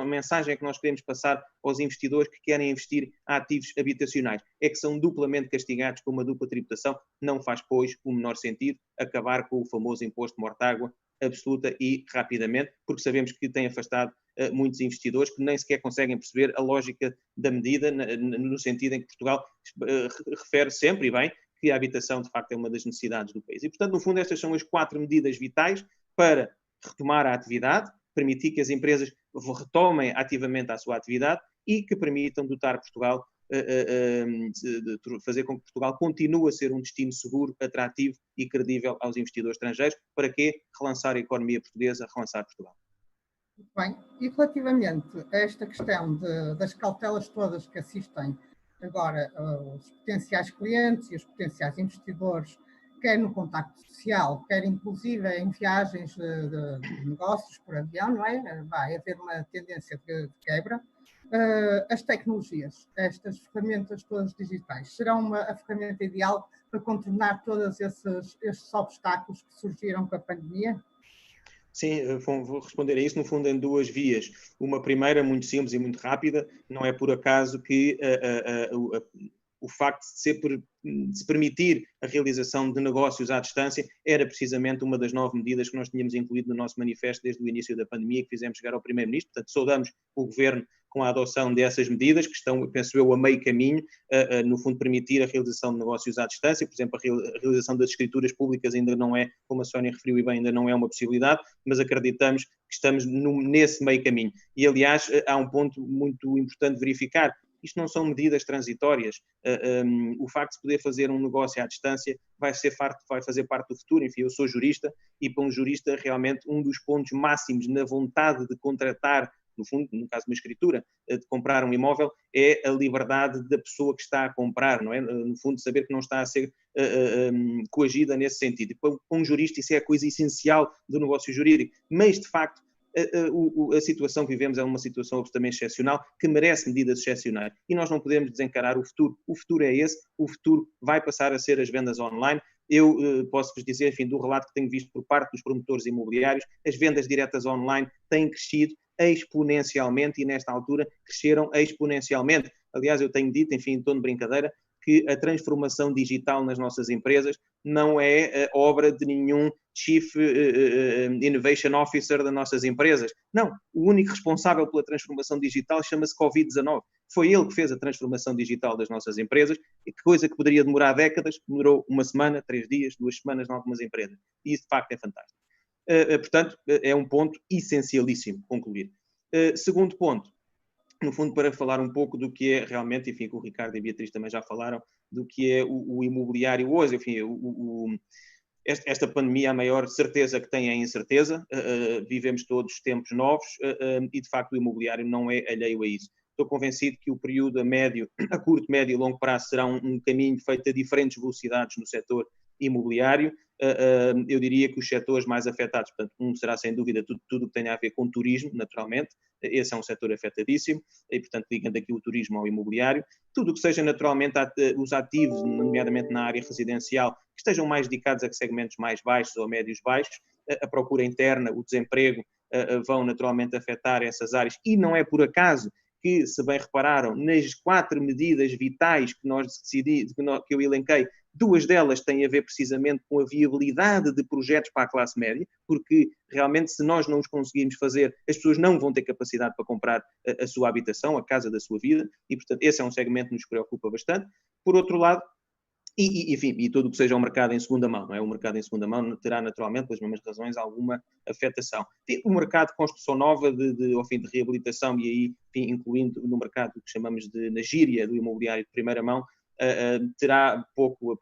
nós queremos passar aos investidores que querem investir em ativos habitacionais? É que são duplamente castigados com uma dupla tributação. Não faz, pois, o menor sentido acabar com o famoso imposto de mortágua absoluta e rapidamente, porque sabemos que tem afastado muitos investidores que nem sequer conseguem perceber a lógica da medida, no sentido em que Portugal refere sempre, e bem, que a habitação de facto é uma das necessidades do país. E, portanto, no fundo, estas são as 4 medidas vitais para retomar a atividade, permitir que as empresas retomem ativamente a sua atividade e que permitam dotar Portugal fazer com que Portugal continue a ser um destino seguro, atrativo e credível aos investidores estrangeiros. Para quê? Relançar a economia portuguesa, relançar Portugal. Bem, e relativamente a esta questão das cautelas todas que assistem agora os potenciais clientes e os potenciais investidores, quer no contacto social, quer inclusive em viagens de negócios por avião, não é? Vai haver uma tendência de quebra. As tecnologias, estas ferramentas todas digitais, serão a ferramenta ideal para contornar todos esses obstáculos que surgiram com a pandemia? Sim, vou responder a isso, no fundo, em duas vias. Uma primeira, muito simples e muito rápida, não é por acaso que o facto de se permitir a realização de negócios à distância era precisamente uma das 9 medidas que nós tínhamos incluído no nosso manifesto desde o início da pandemia, que fizemos chegar ao Primeiro-Ministro. Portanto, saudamos o Governo com a adoção dessas medidas, que estão, penso eu, a meio caminho, no fundo, permitir a realização de negócios à distância. Por exemplo, a realização das escrituras públicas ainda não é, como a Sónia referiu e bem, ainda não é uma possibilidade, mas acreditamos que estamos nesse meio caminho. E, aliás, há um ponto muito importante de verificar. Isto não são medidas transitórias. O facto de poder fazer um negócio à distância vai fazer parte do futuro. Enfim, eu sou jurista e, para um jurista, realmente um dos pontos máximos na vontade de contratar, no fundo, no caso de uma escritura, de comprar um imóvel, é a liberdade da pessoa que está a comprar, não é? No fundo, saber que não está a ser coagida nesse sentido. E para um jurista isso é a coisa essencial do negócio jurídico. Mas, de facto, a situação que vivemos é uma situação absolutamente excepcional, que merece medidas excepcionais. E nós não podemos desencarar o futuro. O futuro é esse, o futuro vai passar a ser as vendas online. Eu posso-vos dizer, enfim, do relato que tenho visto por parte dos promotores imobiliários, as vendas diretas online têm crescido exponencialmente e, nesta altura, cresceram exponencialmente. Aliás, eu tenho dito, enfim, em tom de brincadeira, que a transformação digital nas nossas empresas não é obra de nenhum Chief Innovation Officer das nossas empresas. Não, o único responsável pela transformação digital chama-se Covid-19. Foi ele que fez a transformação digital das nossas empresas, e coisa que poderia demorar décadas, demorou uma semana, 3 dias, 2 semanas em algumas empresas. E isso, de facto, é fantástico. Portanto, é um ponto essencialíssimo concluir. Segundo ponto, no fundo, para falar um pouco do que é realmente, enfim, que o Ricardo e a Beatriz também já falaram, do que é o imobiliário hoje, enfim, esta pandemia, a maior certeza que tem é a incerteza, vivemos todos tempos novos e, de facto, o imobiliário não é alheio a isso. Estou convencido que o período a curto, médio e longo prazo será um caminho feito a diferentes velocidades no setor imobiliário. Eu diria que os setores mais afetados, portanto, um será sem dúvida tudo o que tenha a ver com turismo, naturalmente, esse é um setor afetadíssimo, e portanto ligando aqui o turismo ao imobiliário, tudo o que seja naturalmente os ativos, nomeadamente na área residencial, que estejam mais dedicados a segmentos mais baixos ou médios baixos, a procura interna, o desemprego, vão naturalmente afetar essas áreas, e não é por acaso que, se bem repararam, nas 4 medidas vitais que eu elenquei, 2 delas têm a ver precisamente com a viabilidade de projetos para a classe média, porque realmente se nós não os conseguirmos fazer, as pessoas não vão ter capacidade para comprar a sua habitação, a casa da sua vida, e portanto esse é um segmento que nos preocupa bastante. Por outro lado, enfim, e tudo o que seja o mercado em segunda mão, não é? O mercado em segunda mão terá naturalmente, pelas mesmas razões, alguma afetação. O mercado de construção nova, de reabilitação, e aí, enfim, incluindo no mercado que chamamos na gíria do imobiliário de primeira mão, será pouco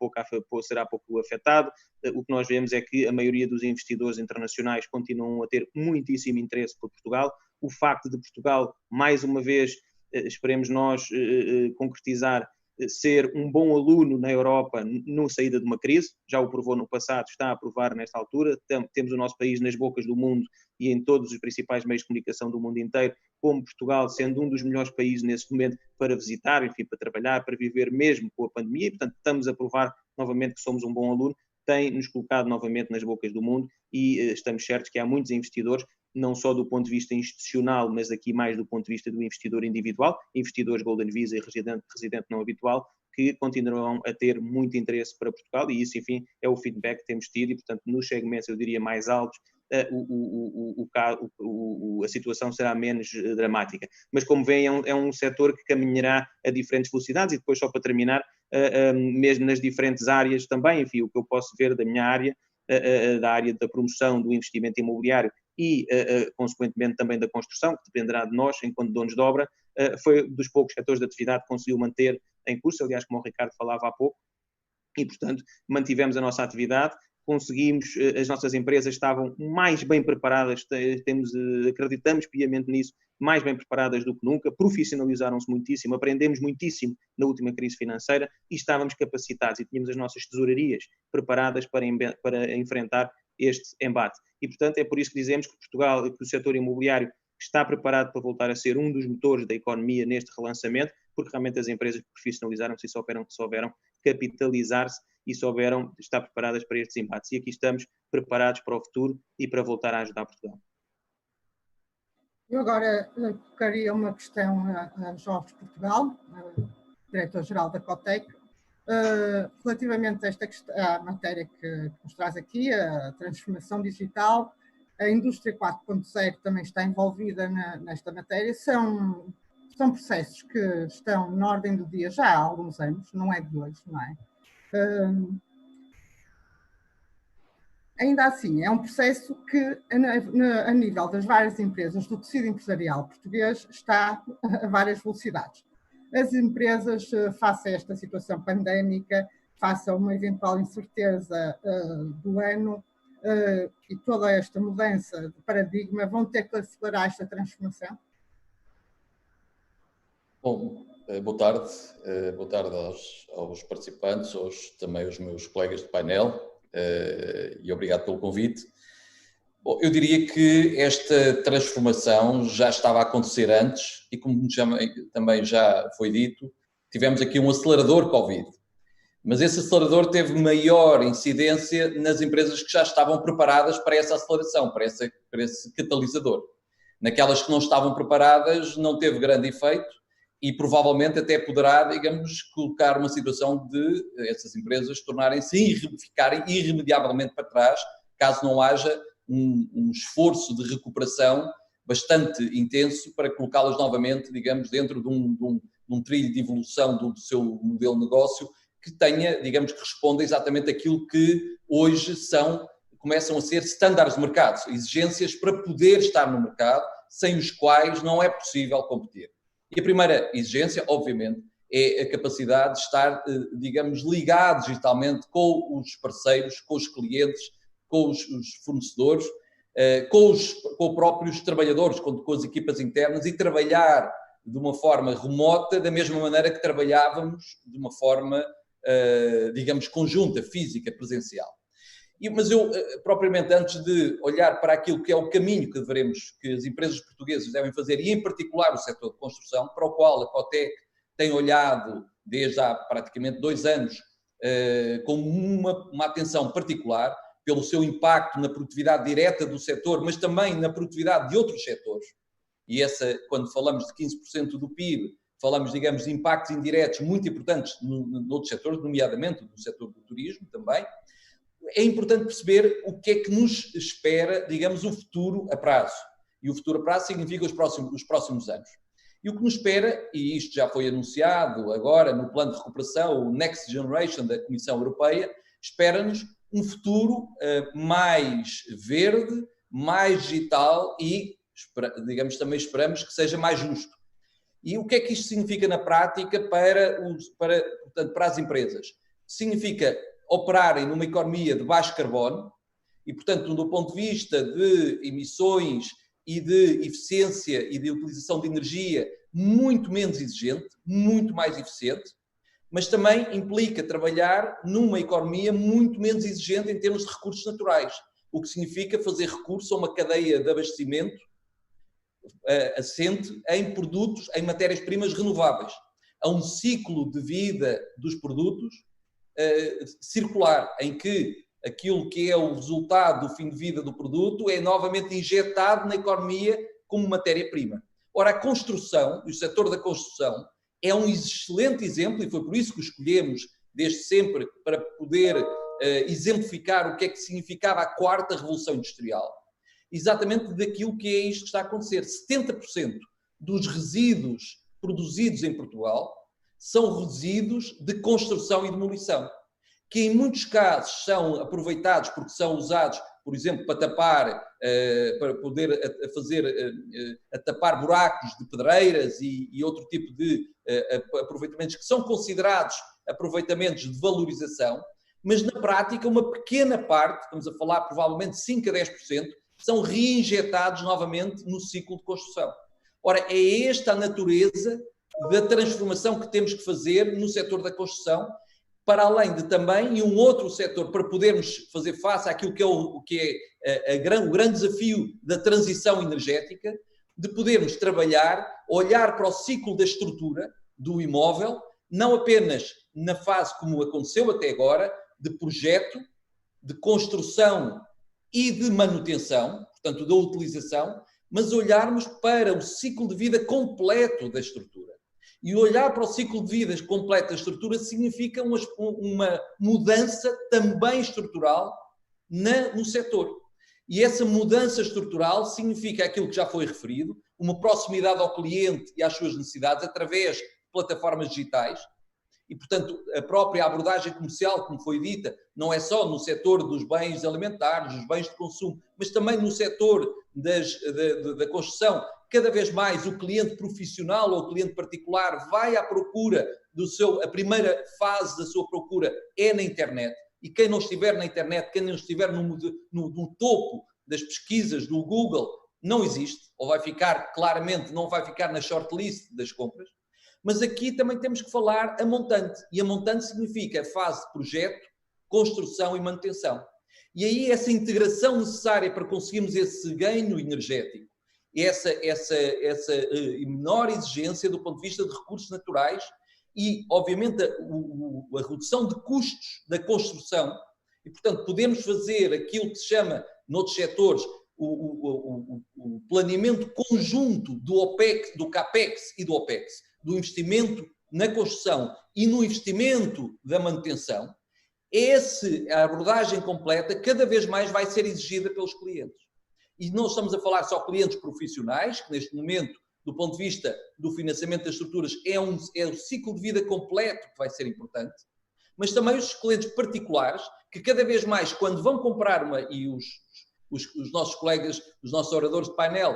afetado. O que nós vemos é que a maioria dos investidores internacionais continuam a ter muitíssimo interesse por Portugal. O facto de Portugal, mais uma vez, esperemos nós concretizar, ser um bom aluno na Europa na saída de uma crise, já o provou no passado, está a provar nesta altura, temos o nosso país nas bocas do mundo e em todos os principais meios de comunicação do mundo inteiro, como Portugal sendo um dos melhores países nesse momento para visitar, enfim, para trabalhar, para viver mesmo com a pandemia, e portanto estamos a provar novamente que somos um bom aluno, tem-nos colocado novamente nas bocas do mundo e estamos certos que há muitos investidores, não só do ponto de vista institucional, mas aqui mais do ponto de vista do investidor individual, investidores Golden Visa e residente não habitual, que continuarão a ter muito interesse para Portugal, e isso, enfim, é o feedback que temos tido, e, portanto, nos segmentos, eu diria, mais altos, a situação será menos dramática. Mas, como veem, é um setor que caminhará a diferentes velocidades, e depois, só para terminar, mesmo nas diferentes áreas também, enfim, o que eu posso ver da minha área, da área da promoção do investimento imobiliário e, consequentemente, também da construção, que dependerá de nós, enquanto donos de obra, foi dos poucos setores de atividade que conseguiu manter em curso, aliás, como o Ricardo falava há pouco, e, portanto, mantivemos a nossa atividade, conseguimos, as nossas empresas estavam mais bem preparadas, acreditamos piamente nisso, mais bem preparadas do que nunca, profissionalizaram-se muitíssimo, aprendemos muitíssimo na última crise financeira e estávamos capacitados e tínhamos as nossas tesourarias preparadas para enfrentar este embate. E, portanto, é por isso que dizemos que Portugal, que o setor imobiliário está preparado para voltar a ser um dos motores da economia neste relançamento, porque realmente as empresas profissionalizaram-se e souberam capitalizar-se e souberam estar preparadas para estes embates. E aqui estamos preparados para o futuro e para voltar a ajudar Portugal. Eu agora colocaria uma questão a Jorge Portugal, diretor-geral da Cotec, relativamente a esta questão, à matéria que nos traz aqui, a transformação digital. A indústria 4.0 também está envolvida nesta matéria. São processos que estão na ordem do dia já há alguns anos, não é de hoje, não é? Ainda assim, é um processo que, a nível das várias empresas do tecido empresarial português, está a várias velocidades. As empresas, face a esta situação pandémica, face a uma eventual incerteza do ano e toda esta mudança de paradigma, vão ter que acelerar esta transformação? Bom, boa tarde aos participantes, também aos meus colegas de painel, e obrigado pelo convite. Bom, eu diria que esta transformação já estava a acontecer antes e, como também já foi dito, tivemos aqui um acelerador Covid. Mas esse acelerador teve maior incidência nas empresas que já estavam preparadas para essa aceleração, para esse catalisador. Naquelas que não estavam preparadas não teve grande efeito e provavelmente até poderá, digamos, colocar uma situação de essas empresas ficarem irremediavelmente para trás, caso não haja um esforço de recuperação bastante intenso para colocá-las novamente, digamos, dentro de um trilho de evolução do seu modelo de negócio que tenha, digamos, que responda exatamente aquilo que hoje começam a ser estándares de mercado, exigências para poder estar no mercado, sem os quais não é possível competir. E a primeira exigência, obviamente, é a capacidade de estar, digamos, ligado digitalmente com os parceiros, com os clientes, com os fornecedores, com os próprios trabalhadores, com as equipas internas e trabalhar de uma forma remota, da mesma maneira que trabalhávamos de uma forma, digamos, conjunta, física, presencial. Mas eu, propriamente, antes de olhar para aquilo que é o caminho que as empresas portuguesas devem fazer, e em particular o setor de construção, para o qual a Cotec tem olhado desde há praticamente 2 anos com uma atenção particular pelo seu impacto na produtividade direta do setor, mas também na produtividade de outros setores. E quando falamos de 15% do PIB, falamos, digamos, de impactos indiretos muito importantes noutros setores, nomeadamente no setor do turismo também. É importante perceber o que é que nos espera, digamos, o futuro a prazo. E o futuro a prazo significa os próximos anos. E o que nos espera, e isto já foi anunciado agora no plano de recuperação, o Next Generation da Comissão Europeia, espera-nos um futuro mais verde, mais digital e, digamos, também esperamos que seja mais justo. E o que é que isto significa na prática portanto, para as empresas? Significa operarem numa economia de baixo carbono e, portanto, do ponto de vista de emissões e de eficiência e de utilização de energia, muito menos exigente, muito mais eficiente, mas também implica trabalhar numa economia muito menos exigente em termos de recursos naturais, o que significa fazer recurso a uma cadeia de abastecimento assente em produtos, em matérias-primas renováveis, a um ciclo de vida dos produtos circular, em que aquilo que é o resultado do fim de vida do produto é novamente injetado na economia como matéria-prima. Ora, a construção, e o setor da construção, é um excelente exemplo, e foi por isso que o escolhemos desde sempre, para poder exemplificar o que é que significava a 4ª Revolução Industrial. Exatamente daquilo que é isto que está a acontecer. 70% dos resíduos produzidos em Portugal são resíduos de construção e demolição, que em muitos casos são aproveitados porque são usados por exemplo, para tapar, para poder tapar buracos de pedreiras e outro tipo de aproveitamentos que são considerados aproveitamentos de valorização, mas na prática uma pequena parte, estamos a falar provavelmente 5 a 10%, são reinjetados novamente no ciclo de construção. Ora, é esta a natureza da transformação que temos que fazer no setor da construção, para além de também, e um outro setor, para podermos fazer face àquilo que é o grande desafio da transição energética, de podermos trabalhar, olhar para o ciclo da estrutura do imóvel, não apenas na fase como aconteceu até agora, de projeto, de construção e de manutenção, portanto, da utilização, mas olharmos para o ciclo de vida completo da estrutura. E olhar para o ciclo de vida completo da estrutura significa uma mudança também estrutural no setor. E essa mudança estrutural significa aquilo que já foi referido, uma proximidade ao cliente e às suas necessidades através de plataformas digitais. E, portanto, a própria abordagem comercial, como foi dita, não é só no setor dos bens alimentares, dos bens de consumo, mas também no setor da construção. Cada vez mais o cliente profissional ou o cliente particular vai à procura a primeira fase da sua procura é na internet. E quem não estiver na internet, quem não estiver no topo das pesquisas do Google, não existe, ou vai ficar, claramente, não vai ficar na shortlist das compras. Mas aqui também temos que falar a montante. E a montante significa a fase de projeto, construção e manutenção. E aí essa integração necessária para conseguirmos esse ganho energético, essa menor exigência do ponto de vista de recursos naturais e, obviamente, a redução de custos da construção. E, portanto, podemos fazer aquilo que se chama, noutros setores, o planeamento conjunto do CAPEX e do OPEX, do investimento na construção e no investimento da manutenção. A abordagem completa cada vez mais vai ser exigida pelos clientes. E não estamos a falar só de clientes profissionais, que neste momento, do ponto de vista do financiamento das estruturas, é o ciclo de vida completo que vai ser importante, mas também os clientes particulares, que cada vez mais, quando vão comprar e os nossos colegas, os nossos oradores de painel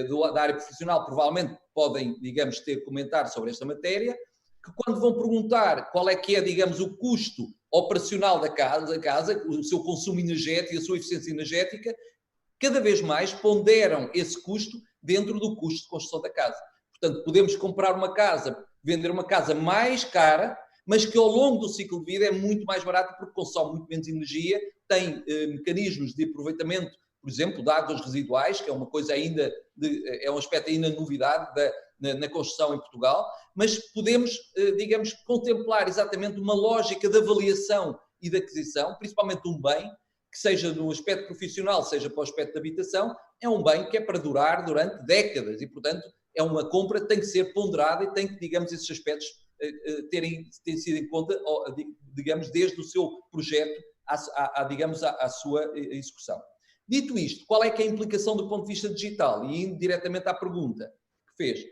da área profissional provavelmente podem, digamos, ter comentário sobre esta matéria, que quando vão perguntar qual é que é, digamos, o custo operacional da casa, o seu consumo energético, a sua eficiência energética, cada vez mais ponderam esse custo dentro do custo de construção da casa. Portanto, podemos comprar uma casa, vender uma casa mais cara, mas que ao longo do ciclo de vida é muito mais barata porque consome muito menos energia, tem mecanismos de aproveitamento, por exemplo, de águas residuais, que é uma coisa ainda, é um aspecto ainda novidade na construção em Portugal, mas podemos, digamos, contemplar exatamente uma lógica de avaliação e de aquisição, principalmente de um bem, que seja no aspecto profissional, seja para o aspecto de habitação, é um bem que é para durar durante décadas e, portanto, é uma compra que tem que ser ponderada e tem que, digamos, esses aspectos terem sido em conta, digamos, desde o seu projeto digamos, à sua execução. Dito isto, qual é que é a implicação do ponto de vista digital? E indo diretamente à pergunta que fez.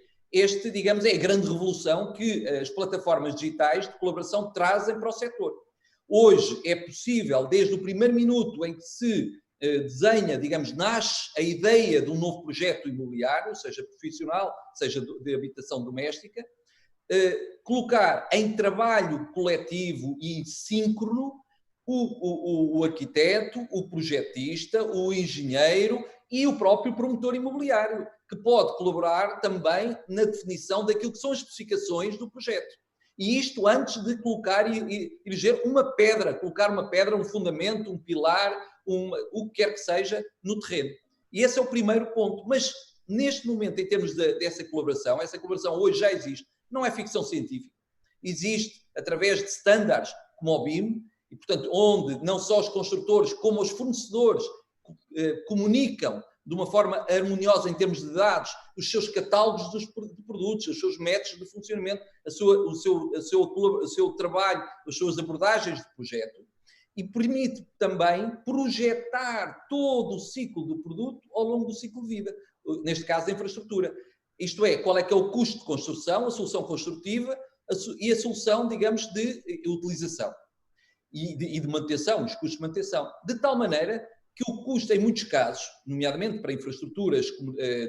Digamos, é a grande revolução que as plataformas digitais de colaboração trazem para o setor. Hoje é possível, desde o primeiro minuto em que se desenha, digamos, nasce a ideia de um novo projeto imobiliário, seja profissional, seja de habitação doméstica, colocar em trabalho coletivo e síncrono o arquiteto, o projetista, o engenheiro e o próprio promotor imobiliário, que pode colaborar também na definição daquilo que são as especificações do projeto. E isto antes de colocar e eleger colocar uma pedra, um fundamento, um pilar, o que quer que seja, no terreno. E esse é o primeiro ponto. Mas, neste momento, em termos dessa colaboração, essa colaboração hoje já existe. Não é ficção científica. Existe através de estándares como o BIM, e, portanto, onde não só os construtores como os fornecedores comunicam de uma forma harmoniosa em termos de dados os seus catálogos de produtos, os seus métodos de funcionamento, o seu trabalho, as suas abordagens de projeto, e permite também projetar todo o ciclo do produto ao longo do ciclo de vida, neste caso a infraestrutura. Isto é, qual é que é o custo de construção, a solução construtiva e a solução, digamos, de utilização e de manutenção, os custos de manutenção, de tal maneira que o custo, em muitos casos, nomeadamente para infraestruturas,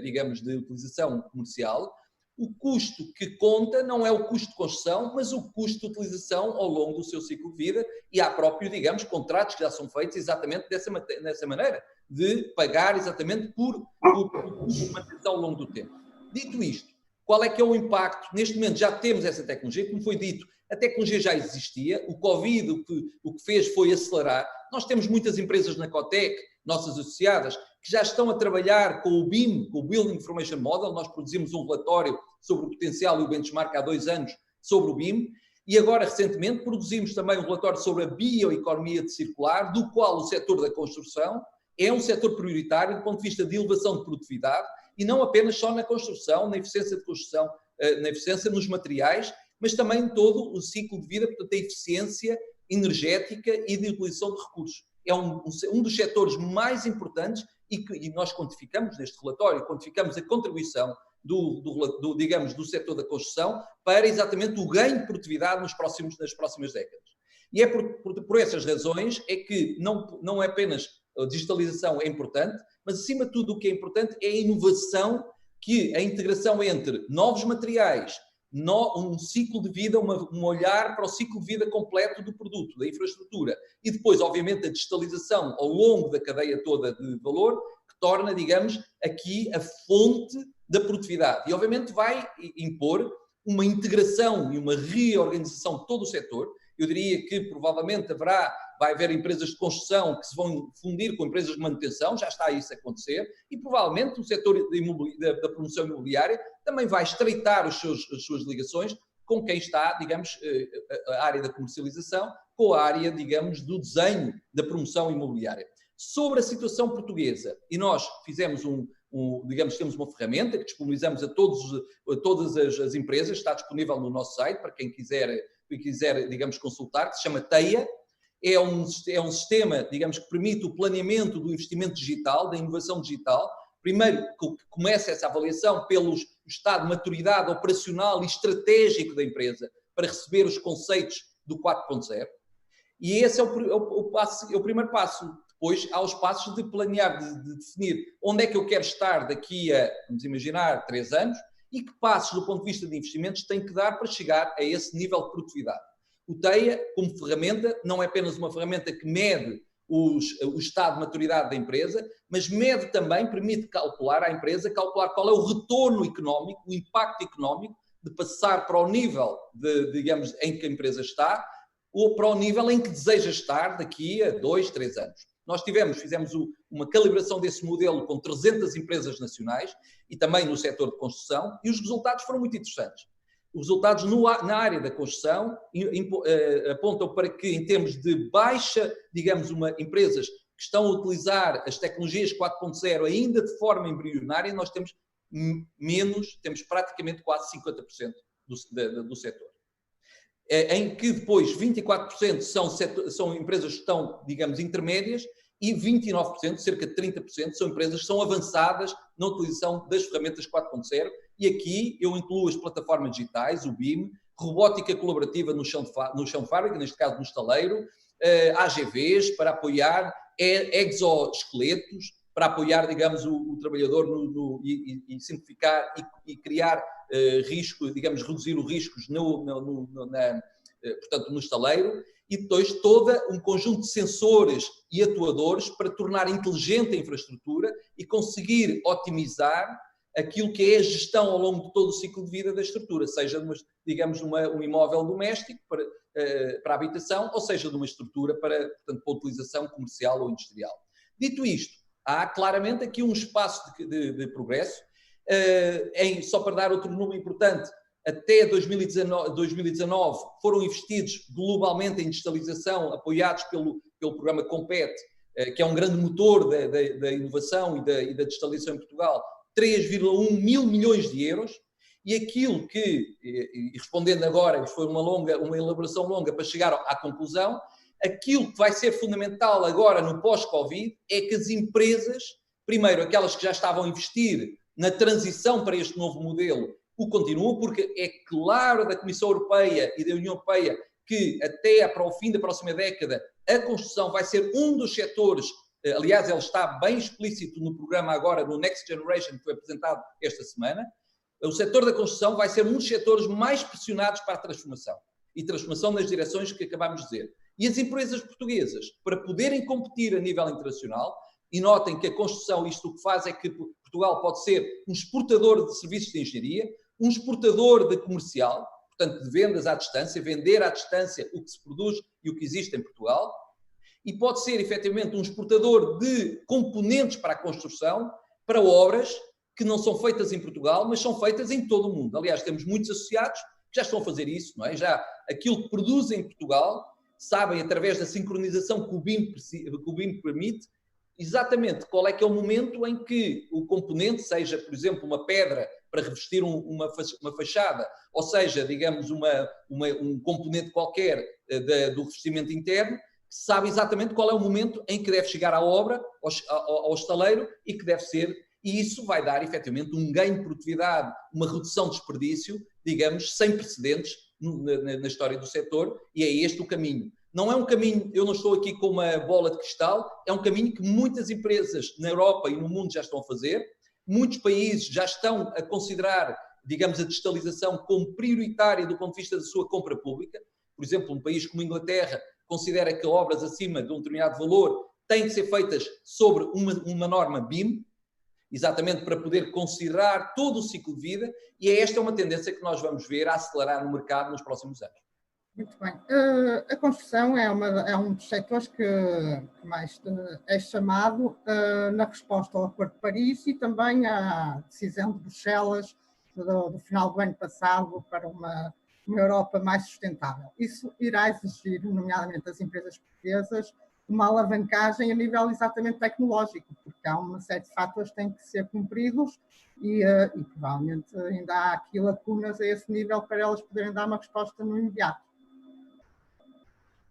digamos, de utilização comercial, o custo que conta não é o custo de construção, mas o custo de utilização ao longo do seu ciclo de vida, e há próprio, digamos, contratos que já são feitos exatamente dessa maneira, de pagar exatamente por custo de manutenção ao longo do tempo. Dito isto, qual é que é o impacto? Neste momento já temos essa tecnologia, como foi dito, a tecnologia já existia, o Covid o que fez foi acelerar. Nós temos muitas empresas na Cotec, nossas associadas, que já estão a trabalhar com o BIM, com o Building Information Model. Nós produzimos um relatório sobre o potencial e o benchmark há 2 anos sobre o BIM, e agora, recentemente, produzimos também um relatório sobre a bioeconomia circular, do qual o setor da construção é um setor prioritário do ponto de vista de elevação de produtividade, e não apenas só na construção, na eficiência de construção, na eficiência nos materiais, mas também em todo o ciclo de vida, portanto, a eficiência energética e de utilização de recursos. É um dos setores mais importantes e nós quantificamos neste relatório, quantificamos a contribuição digamos, do setor da construção para exatamente o ganho de produtividade nas próximas décadas. E é por essas razões é que não é apenas a digitalização é importante, mas acima de tudo o que é importante é a inovação, que a integração entre novos materiais, um ciclo de vida, um olhar para o ciclo de vida completo do produto, da infraestrutura, e depois, obviamente, a digitalização ao longo da cadeia toda de valor, que torna, digamos, aqui a fonte da produtividade. E, obviamente, vai impor uma integração e uma reorganização de todo o setor. Eu diria que, provavelmente, vai haver empresas de construção que se vão fundir com empresas de manutenção, já está isso a acontecer, e provavelmente o setor da promoção imobiliária também vai estreitar as suas ligações com quem está, digamos, a área da comercialização, com a área, digamos, do desenho da promoção imobiliária. Sobre a situação portuguesa, e nós fizemos digamos, temos uma ferramenta que disponibilizamos a todas as empresas, está disponível no nosso site, para quem quiser, digamos, consultar, que se chama TEIA. É um sistema, digamos, que permite o planeamento do investimento digital, da inovação digital. Primeiro, que começa essa avaliação pelo estado de maturidade operacional e estratégico da empresa para receber os conceitos do 4.0. E esse é o primeiro passo. Depois há os passos de planear, de definir onde é que eu quero estar daqui a, vamos imaginar, 3 anos, e que passos, do ponto de vista de investimentos, tem que dar para chegar a esse nível de produtividade. O TEIA, como ferramenta, não é apenas uma ferramenta que mede o estado de maturidade da empresa, mas mede também, permite calcular à empresa, qual é o retorno económico, o impacto económico de passar para o nível, digamos, em que a empresa está, ou para o nível em que deseja estar daqui a 2, 3 anos. Nós fizemos uma calibração desse modelo com 300 empresas nacionais e também no setor de construção, e os resultados foram muito interessantes. Os resultados na área da construção apontam para que, em termos de baixa, digamos, empresas que estão a utilizar as tecnologias 4.0 ainda de forma embrionária, nós temos praticamente quase 50% do setor. Em que depois 24% são empresas que estão, digamos, intermédias, e 29%, cerca de 30%, são empresas que são avançadas na utilização das ferramentas 4.0, e aqui eu incluo as plataformas digitais, o BIM, robótica colaborativa no chão de fábrica, neste caso no estaleiro, AGVs para apoiar, exoesqueletos para apoiar, digamos, o trabalhador e simplificar e criar risco, digamos, reduzir os riscos portanto, no estaleiro, e depois todo um conjunto de sensores e atuadores para tornar inteligente a infraestrutura e conseguir otimizar aquilo que é a gestão ao longo de todo o ciclo de vida da estrutura, seja, digamos, um imóvel doméstico para a habitação, ou seja, de uma estrutura para utilização comercial ou industrial. Dito isto, há claramente aqui um espaço de progresso. Só para dar outro número importante, até 2019 foram investidos globalmente em digitalização, apoiados pelo programa Compete, que é um grande motor da inovação e da digitalização em Portugal, 3,1 mil milhões de euros, e aquilo que, e respondendo agora, foi uma elaboração longa para chegar à conclusão, aquilo que vai ser fundamental agora no pós-Covid é que as empresas, primeiro aquelas que já estavam a investir na transição para este novo modelo, o continuam, porque é claro da Comissão Europeia e da União Europeia que até para o fim da próxima década a construção vai ser um dos setores aliás, ele está bem explícito no programa agora, no Next Generation, que foi apresentado esta semana. O setor da construção vai ser um dos setores mais pressionados para a transformação, e transformação nas direções que acabámos de dizer. E as empresas portuguesas, para poderem competir a nível internacional, e notem que a construção, isto o que faz é que Portugal pode ser um exportador de serviços de engenharia, um exportador de comercial, portanto, de vendas à distância, vender à distância o que se produz e o que existe em Portugal, e pode ser, efetivamente, um exportador de componentes para a construção, para obras que não são feitas em Portugal, mas são feitas em todo o mundo. Aliás, temos muitos associados que já estão a fazer isso, não é? Já aquilo que produzem em Portugal, sabem, através da sincronização que o BIM permite, exatamente qual é que é o momento em que o componente, seja, por exemplo, uma pedra para revestir uma fachada, ou seja, digamos, um componente qualquer do revestimento interno, sabe exatamente qual é o momento em que deve chegar à obra, ao estaleiro, e que deve ser, e isso vai dar, efetivamente, um ganho de produtividade, uma redução de desperdício, digamos, sem precedentes na história do setor, e é este o caminho. Não é um caminho, eu não estou aqui com uma bola de cristal, é um caminho que muitas empresas na Europa e no mundo já estão a fazer, muitos países já estão a considerar, digamos, a digitalização como prioritária do ponto de vista da sua compra pública. Por exemplo, um país como a Inglaterra considera que obras acima de um determinado valor têm que ser feitas sobre uma norma BIM, exatamente para poder considerar todo o ciclo de vida, e esta é uma tendência que nós vamos ver a acelerar no mercado nos próximos anos. Muito bem. A construção é um dos setores que mais é chamado na resposta ao Acordo de Paris e também à decisão de Bruxelas do final do ano passado para uma Europa mais sustentável. Isso irá exigir, nomeadamente das empresas portuguesas, uma alavancagem a nível exatamente tecnológico, porque há uma série de fatores que têm que ser cumpridos e provavelmente ainda há aqui lacunas a esse nível para elas poderem dar uma resposta no imediato.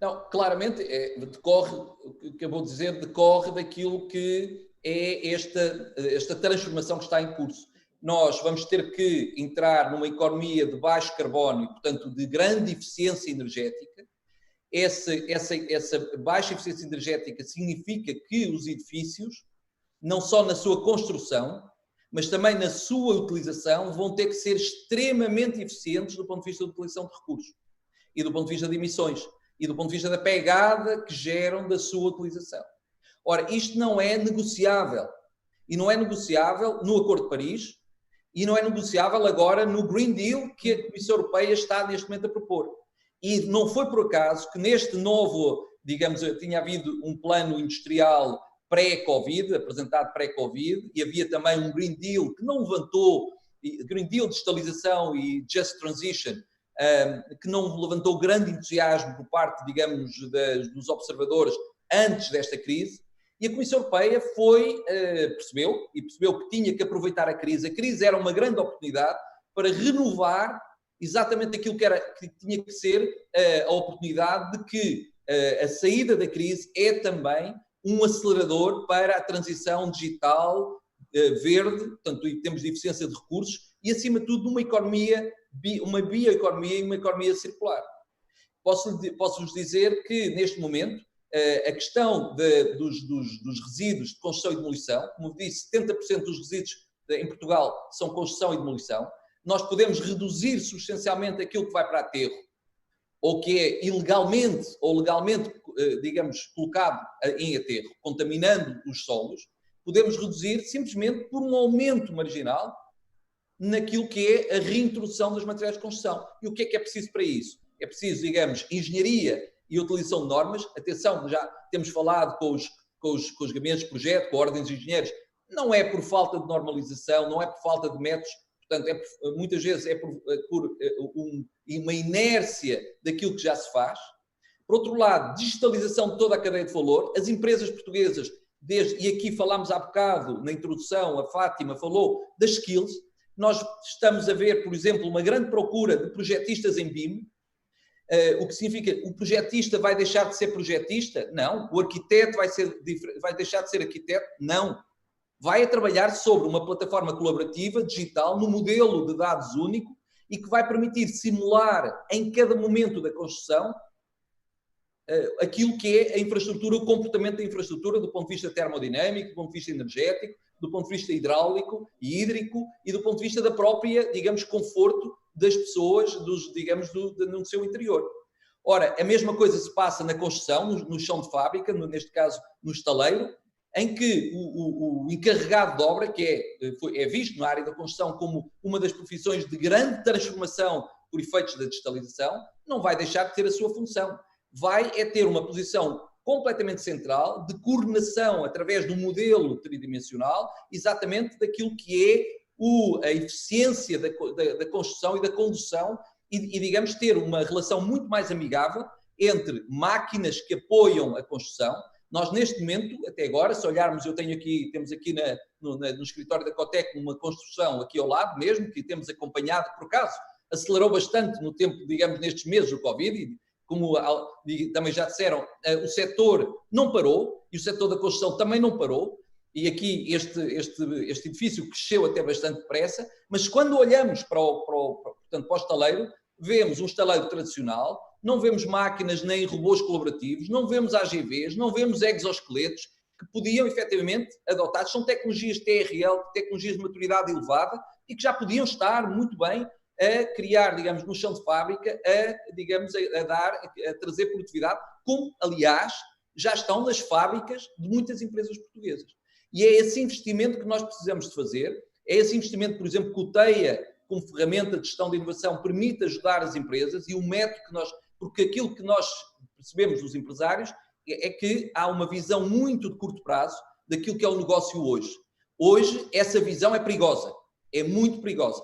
Não, claramente, decorre, o que acabou de dizer, decorre daquilo que é esta transformação que está em curso. Nós vamos ter que entrar numa economia de baixo carbono e, portanto, de grande eficiência energética. Essa baixa eficiência energética significa que os edifícios, não só na sua construção, mas também na sua utilização, vão ter que ser extremamente eficientes do ponto de vista da utilização de recursos e do ponto de vista de emissões e do ponto de vista da pegada que geram da sua utilização. Ora, isto não é negociável. E não é negociável no Acordo de Paris e não é negociável agora no Green Deal que a Comissão Europeia está neste momento a propor. E não foi por acaso que neste novo, digamos, tinha havido um plano industrial pré-Covid, apresentado pré-Covid, e havia também um Green Deal que não levantou, Green Deal de digitalização e Just Transition, que não levantou grande entusiasmo por parte, digamos, dos observadores antes desta crise, e a Comissão Europeia percebeu que tinha que aproveitar a crise. A crise era uma grande oportunidade para renovar exatamente aquilo que tinha que ser a oportunidade de que a saída da crise é também um acelerador para a transição digital verde, portanto, em termos de eficiência de recursos, e, acima de tudo, uma economia, uma bioeconomia e uma economia circular. Posso-vos dizer que, neste momento, a questão dos resíduos de construção e demolição, como disse, 70% dos resíduos em Portugal são construção e demolição. Nós podemos reduzir substancialmente aquilo que vai para aterro, ou que é ilegalmente ou legalmente, digamos, colocado em aterro, contaminando os solos. Podemos reduzir simplesmente por um aumento marginal naquilo que é a reintrodução dos materiais de construção. E o que é preciso para isso? É preciso, digamos, engenharia e utilização de normas. Atenção, já temos falado com os gabinetes de projeto, com a Ordem dos Engenheiros, não é por falta de normalização, não é por falta de métodos, portanto, muitas vezes é por uma inércia daquilo que já se faz. Por outro lado, digitalização de toda a cadeia de valor. As empresas portuguesas, e aqui falámos há bocado, na introdução, a Fátima falou das skills. Nós estamos a ver, por exemplo, uma grande procura de projetistas em BIM. O que significa que o projetista vai deixar de ser projetista? Não. O arquiteto vai deixar de ser arquiteto? Não. Vai a trabalhar sobre uma plataforma colaborativa, digital, no modelo de dados único e que vai permitir simular em cada momento da construção aquilo que é a infraestrutura, o comportamento da infraestrutura do ponto de vista termodinâmico, do ponto de vista energético, do ponto de vista hidráulico e hídrico e do ponto de vista da própria, digamos, conforto das pessoas, no seu interior. Ora, a mesma coisa se passa na construção, no chão de fábrica, neste caso no estaleiro, em que o encarregado de obra, que é visto na área da construção como uma das profissões de grande transformação por efeitos da digitalização, não vai deixar de ter a sua função. Vai ter uma posição completamente central de coordenação através do modelo tridimensional, exatamente daquilo que é a eficiência da construção e da condução e, digamos, ter uma relação muito mais amigável entre máquinas que apoiam a construção. Nós, neste momento, até agora, se olharmos, temos aqui no escritório da Cotec uma construção aqui ao lado mesmo, que temos acompanhado, por acaso, acelerou bastante no tempo, digamos, nestes meses do Covid, e como também já disseram, o setor não parou, e o setor da construção também não parou, e aqui este edifício cresceu até bastante depressa, mas quando olhamos para o estaleiro, vemos um estaleiro tradicional, não vemos máquinas nem robôs colaborativos, não vemos AGVs, não vemos exoesqueletos que podiam efetivamente adotados, são tecnologias TRL, tecnologias de maturidade elevada e que já podiam estar muito bem a criar, digamos, no chão de fábrica, a trazer produtividade, como, aliás, já estão nas fábricas de muitas empresas portuguesas. E é esse investimento que nós precisamos de fazer, é esse investimento, por exemplo, que o TEIA, como ferramenta de gestão de inovação, permite ajudar as empresas e o método que porque aquilo que nós percebemos dos empresários é que há uma visão muito de curto prazo daquilo que é o negócio hoje. Hoje, essa visão é perigosa, é muito perigosa.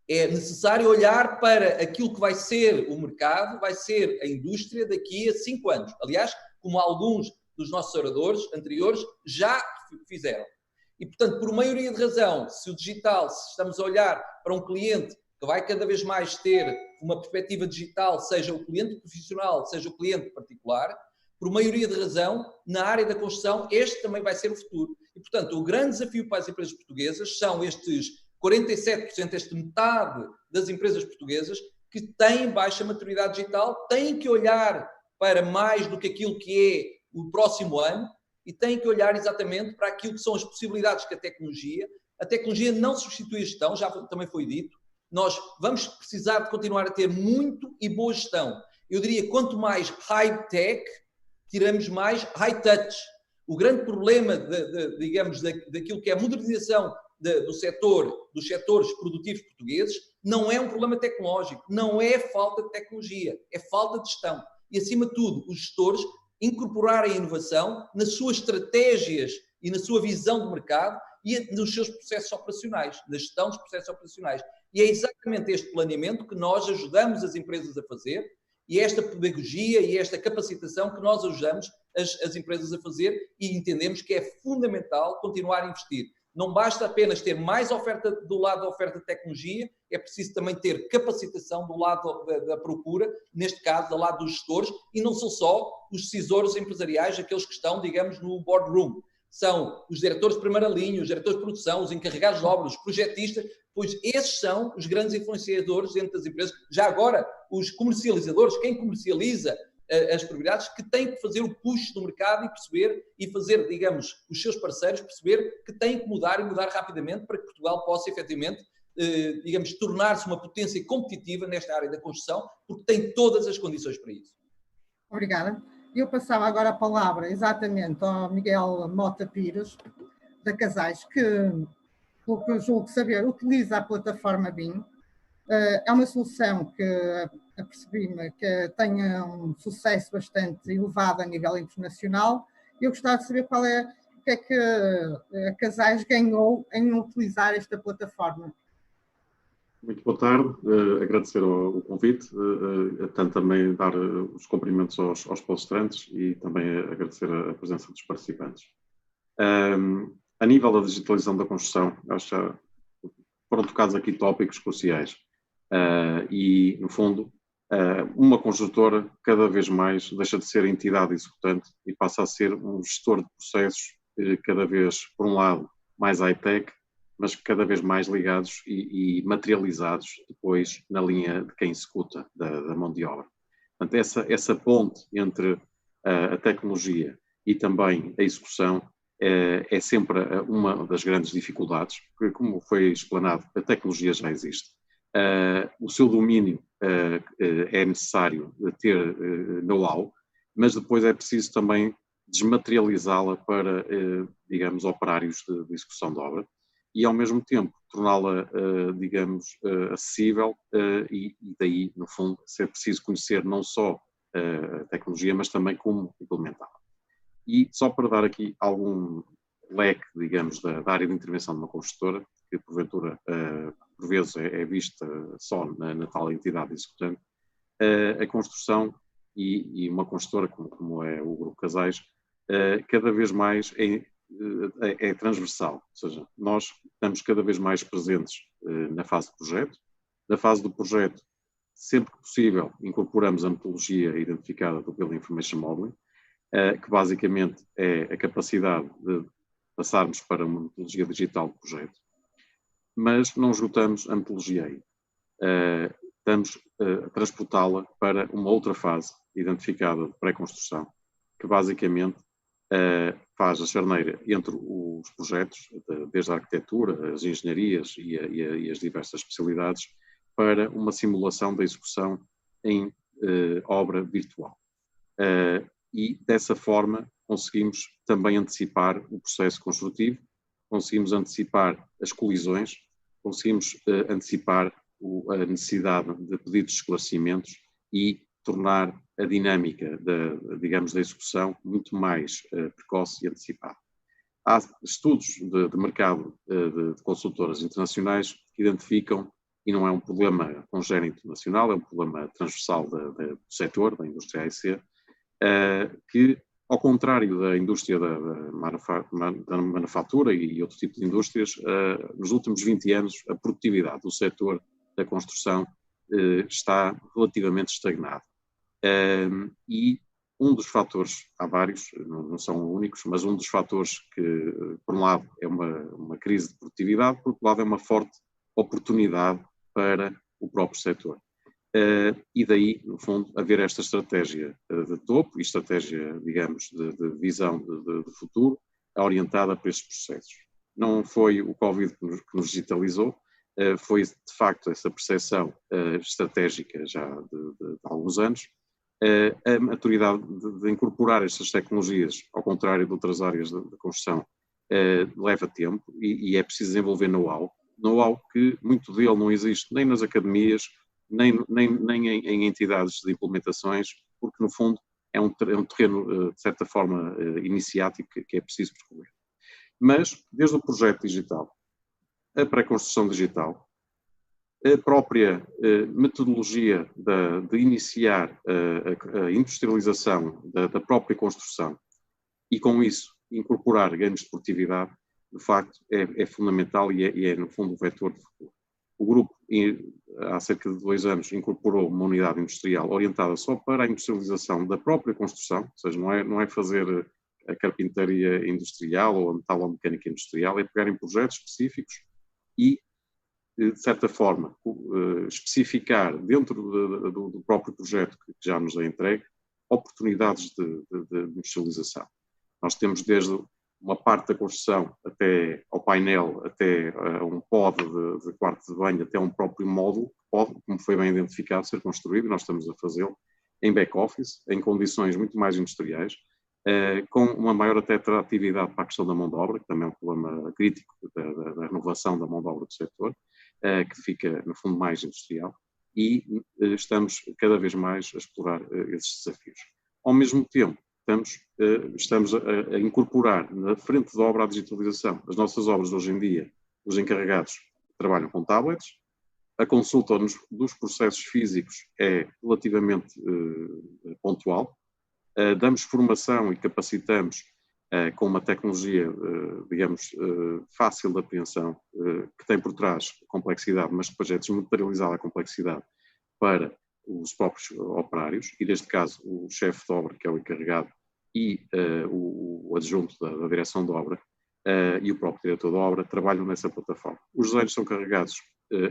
É necessário olhar para aquilo que vai ser o mercado, vai ser a indústria daqui a 5 anos. Aliás, como alguns dos nossos oradores anteriores já fizeram. E, portanto, por maioria de razão, se o digital, se estamos a olhar para um cliente que vai cada vez mais ter uma perspectiva digital, seja o cliente profissional, seja o cliente particular, por maioria de razão, na área da construção, este também vai ser o futuro. E, portanto, o grande desafio para as empresas portuguesas são estes 47%, esta metade das empresas portuguesas que têm baixa maturidade digital, têm que olhar para mais do que aquilo que é o próximo ano e têm que olhar exatamente para aquilo que são as possibilidades que a tecnologia não substitui a gestão, já também foi dito, nós vamos precisar de continuar a ter muito e boa gestão. Eu diria, quanto mais high-tech, tiramos mais high-touch. O grande problema, daquilo que é a modernização dos setores produtivos portugueses, não é um problema tecnológico, não é falta de tecnologia, é falta de gestão. E, acima de tudo, os gestores incorporarem a inovação nas suas estratégias e na sua visão de mercado e nos seus processos operacionais, na gestão dos processos operacionais. E é exatamente este planeamento que nós ajudamos as empresas a fazer e esta pedagogia e esta capacitação que nós ajudamos as empresas a fazer e entendemos que é fundamental continuar a investir. Não basta apenas ter mais oferta do lado da oferta de tecnologia, é preciso também ter capacitação do lado da procura, neste caso, do lado dos gestores, e não são só os decisores empresariais, aqueles que estão, digamos, no boardroom. São os diretores de primeira linha, os diretores de produção, os encarregados de obras, os projetistas, pois esses são os grandes influenciadores dentro das empresas. Já agora, os comercializadores, quem comercializa as propriedades, que têm que fazer o push do mercado e perceber e fazer, digamos, os seus parceiros perceber que têm que mudar e mudar rapidamente para que Portugal possa, efetivamente, digamos, tornar-se uma potência competitiva nesta área da construção, porque tem todas as condições para isso. Obrigada. Eu passava agora a palavra exatamente ao Miguel Mota Pires, da Casais, que, pelo que eu julgo saber, utiliza a plataforma BIM. É uma solução que apercebi-me que tenha um sucesso bastante elevado a nível internacional. Eu gostava de saber o que é que a Casais ganhou em utilizar esta plataforma. Muito boa tarde, agradecer o convite, tanto também dar os cumprimentos aos palestrantes e também agradecer a presença dos participantes. A nível da digitalização da construção, acho que já foram tocados aqui tópicos cruciais e, no fundo, uma construtora cada vez mais deixa de ser entidade executante e passa a ser um gestor de processos cada vez, por um lado, mais high-tech, mas cada vez mais ligados e materializados depois na linha de quem executa, da mão de obra. Portanto, essa ponte entre a tecnologia e também a execução é sempre uma das grandes dificuldades, porque, como foi explanado, a tecnologia já existe. O seu domínio é necessário ter know-how, mas depois é preciso também desmaterializá-la para, digamos, operários de execução de obra e, ao mesmo tempo, torná-la, digamos, acessível e daí, no fundo, ser preciso conhecer não só a tecnologia, mas também como implementá-la. E só para dar aqui algum leque, digamos, da área de intervenção de uma construtora, que porventura, por vezes, é vista só na tal entidade executante, a construção e uma construtora como é o Grupo Casais, cada vez mais é transversal, ou seja, nós estamos cada vez mais presentes na fase do projeto. Na fase do projeto, sempre que possível, incorporamos a metodologia identificada do Building Information Modeling, que basicamente é a capacidade de passarmos para uma metodologia digital de projeto, mas não esgotamos a metodologia aí. Estamos a transportá-la para uma outra fase identificada de pré-construção, que basicamente faz a charneira entre os projetos, desde a arquitetura, as engenharias e as diversas especialidades, para uma simulação da execução em obra virtual. E dessa forma conseguimos também antecipar o processo construtivo, conseguimos antecipar as colisões, conseguimos antecipar a necessidade de pedidos de esclarecimentos e tornar a dinâmica digamos, da execução muito mais precoce e antecipada. Há estudos de mercado de consultoras internacionais que identificam, e não é um problema congénito nacional, é um problema transversal do setor, da indústria AEC, que, ao contrário da indústria da manufatura e outro tipo de indústrias, nos últimos 20 anos a produtividade do setor da construção está relativamente estagnado. E um dos fatores, há vários, não são únicos, mas um dos fatores que, por um lado, é uma crise de produtividade, por outro lado, é uma forte oportunidade para o próprio setor. E daí, no fundo, haver esta estratégia de topo e estratégia, digamos, de visão de futuro, orientada para estes processos. Não foi o Covid que nos digitalizou, foi de facto essa percepção estratégica já de alguns anos, a maturidade de incorporar estas tecnologias, ao contrário de outras áreas de construção, leva tempo e é preciso desenvolver know-how que muito dele não existe nem nas academias, nem em entidades de implementações, porque no fundo é um terreno de certa forma iniciático que é preciso percorrer. Mas desde o projeto digital, a pré-construção digital, a própria metodologia de iniciar a industrialização da própria construção e com isso incorporar ganhos de produtividade, de facto é fundamental e é no fundo o vetor de futuro. O grupo, há cerca de 2 anos, incorporou uma unidade industrial orientada só para a industrialização da própria construção, ou seja, não é fazer a carpintaria industrial ou a metalomecânica industrial, é pegar em projetos específicos e, de certa forma, especificar dentro do próprio projeto que já nos é entregue oportunidades de industrialização. Nós temos desde uma parte da construção até ao painel, até um pod de quarto de banho, até um próprio módulo, que pode, como foi bem identificado, ser construído, e nós estamos a fazê-lo em back-office, em condições muito mais industriais, com uma maior até atratividade para a questão da mão de obra, que também é um problema crítico da renovação da mão de obra do setor, que fica, no fundo, mais industrial, e estamos cada vez mais a explorar esses desafios. Ao mesmo tempo, estamos a incorporar na frente de obra a digitalização. As nossas obras hoje em dia, os encarregados trabalham com tablets, a consulta dos processos físicos é relativamente pontual, damos formação e capacitamos com uma tecnologia, digamos, fácil de apreensão, que tem por trás complexidade, mas depois é desmaterializada a complexidade para os próprios operários, e neste caso o chefe de obra, que é o encarregado, e o adjunto da direção de obra e o próprio diretor de obra trabalham nessa plataforma. Os desenhos são carregados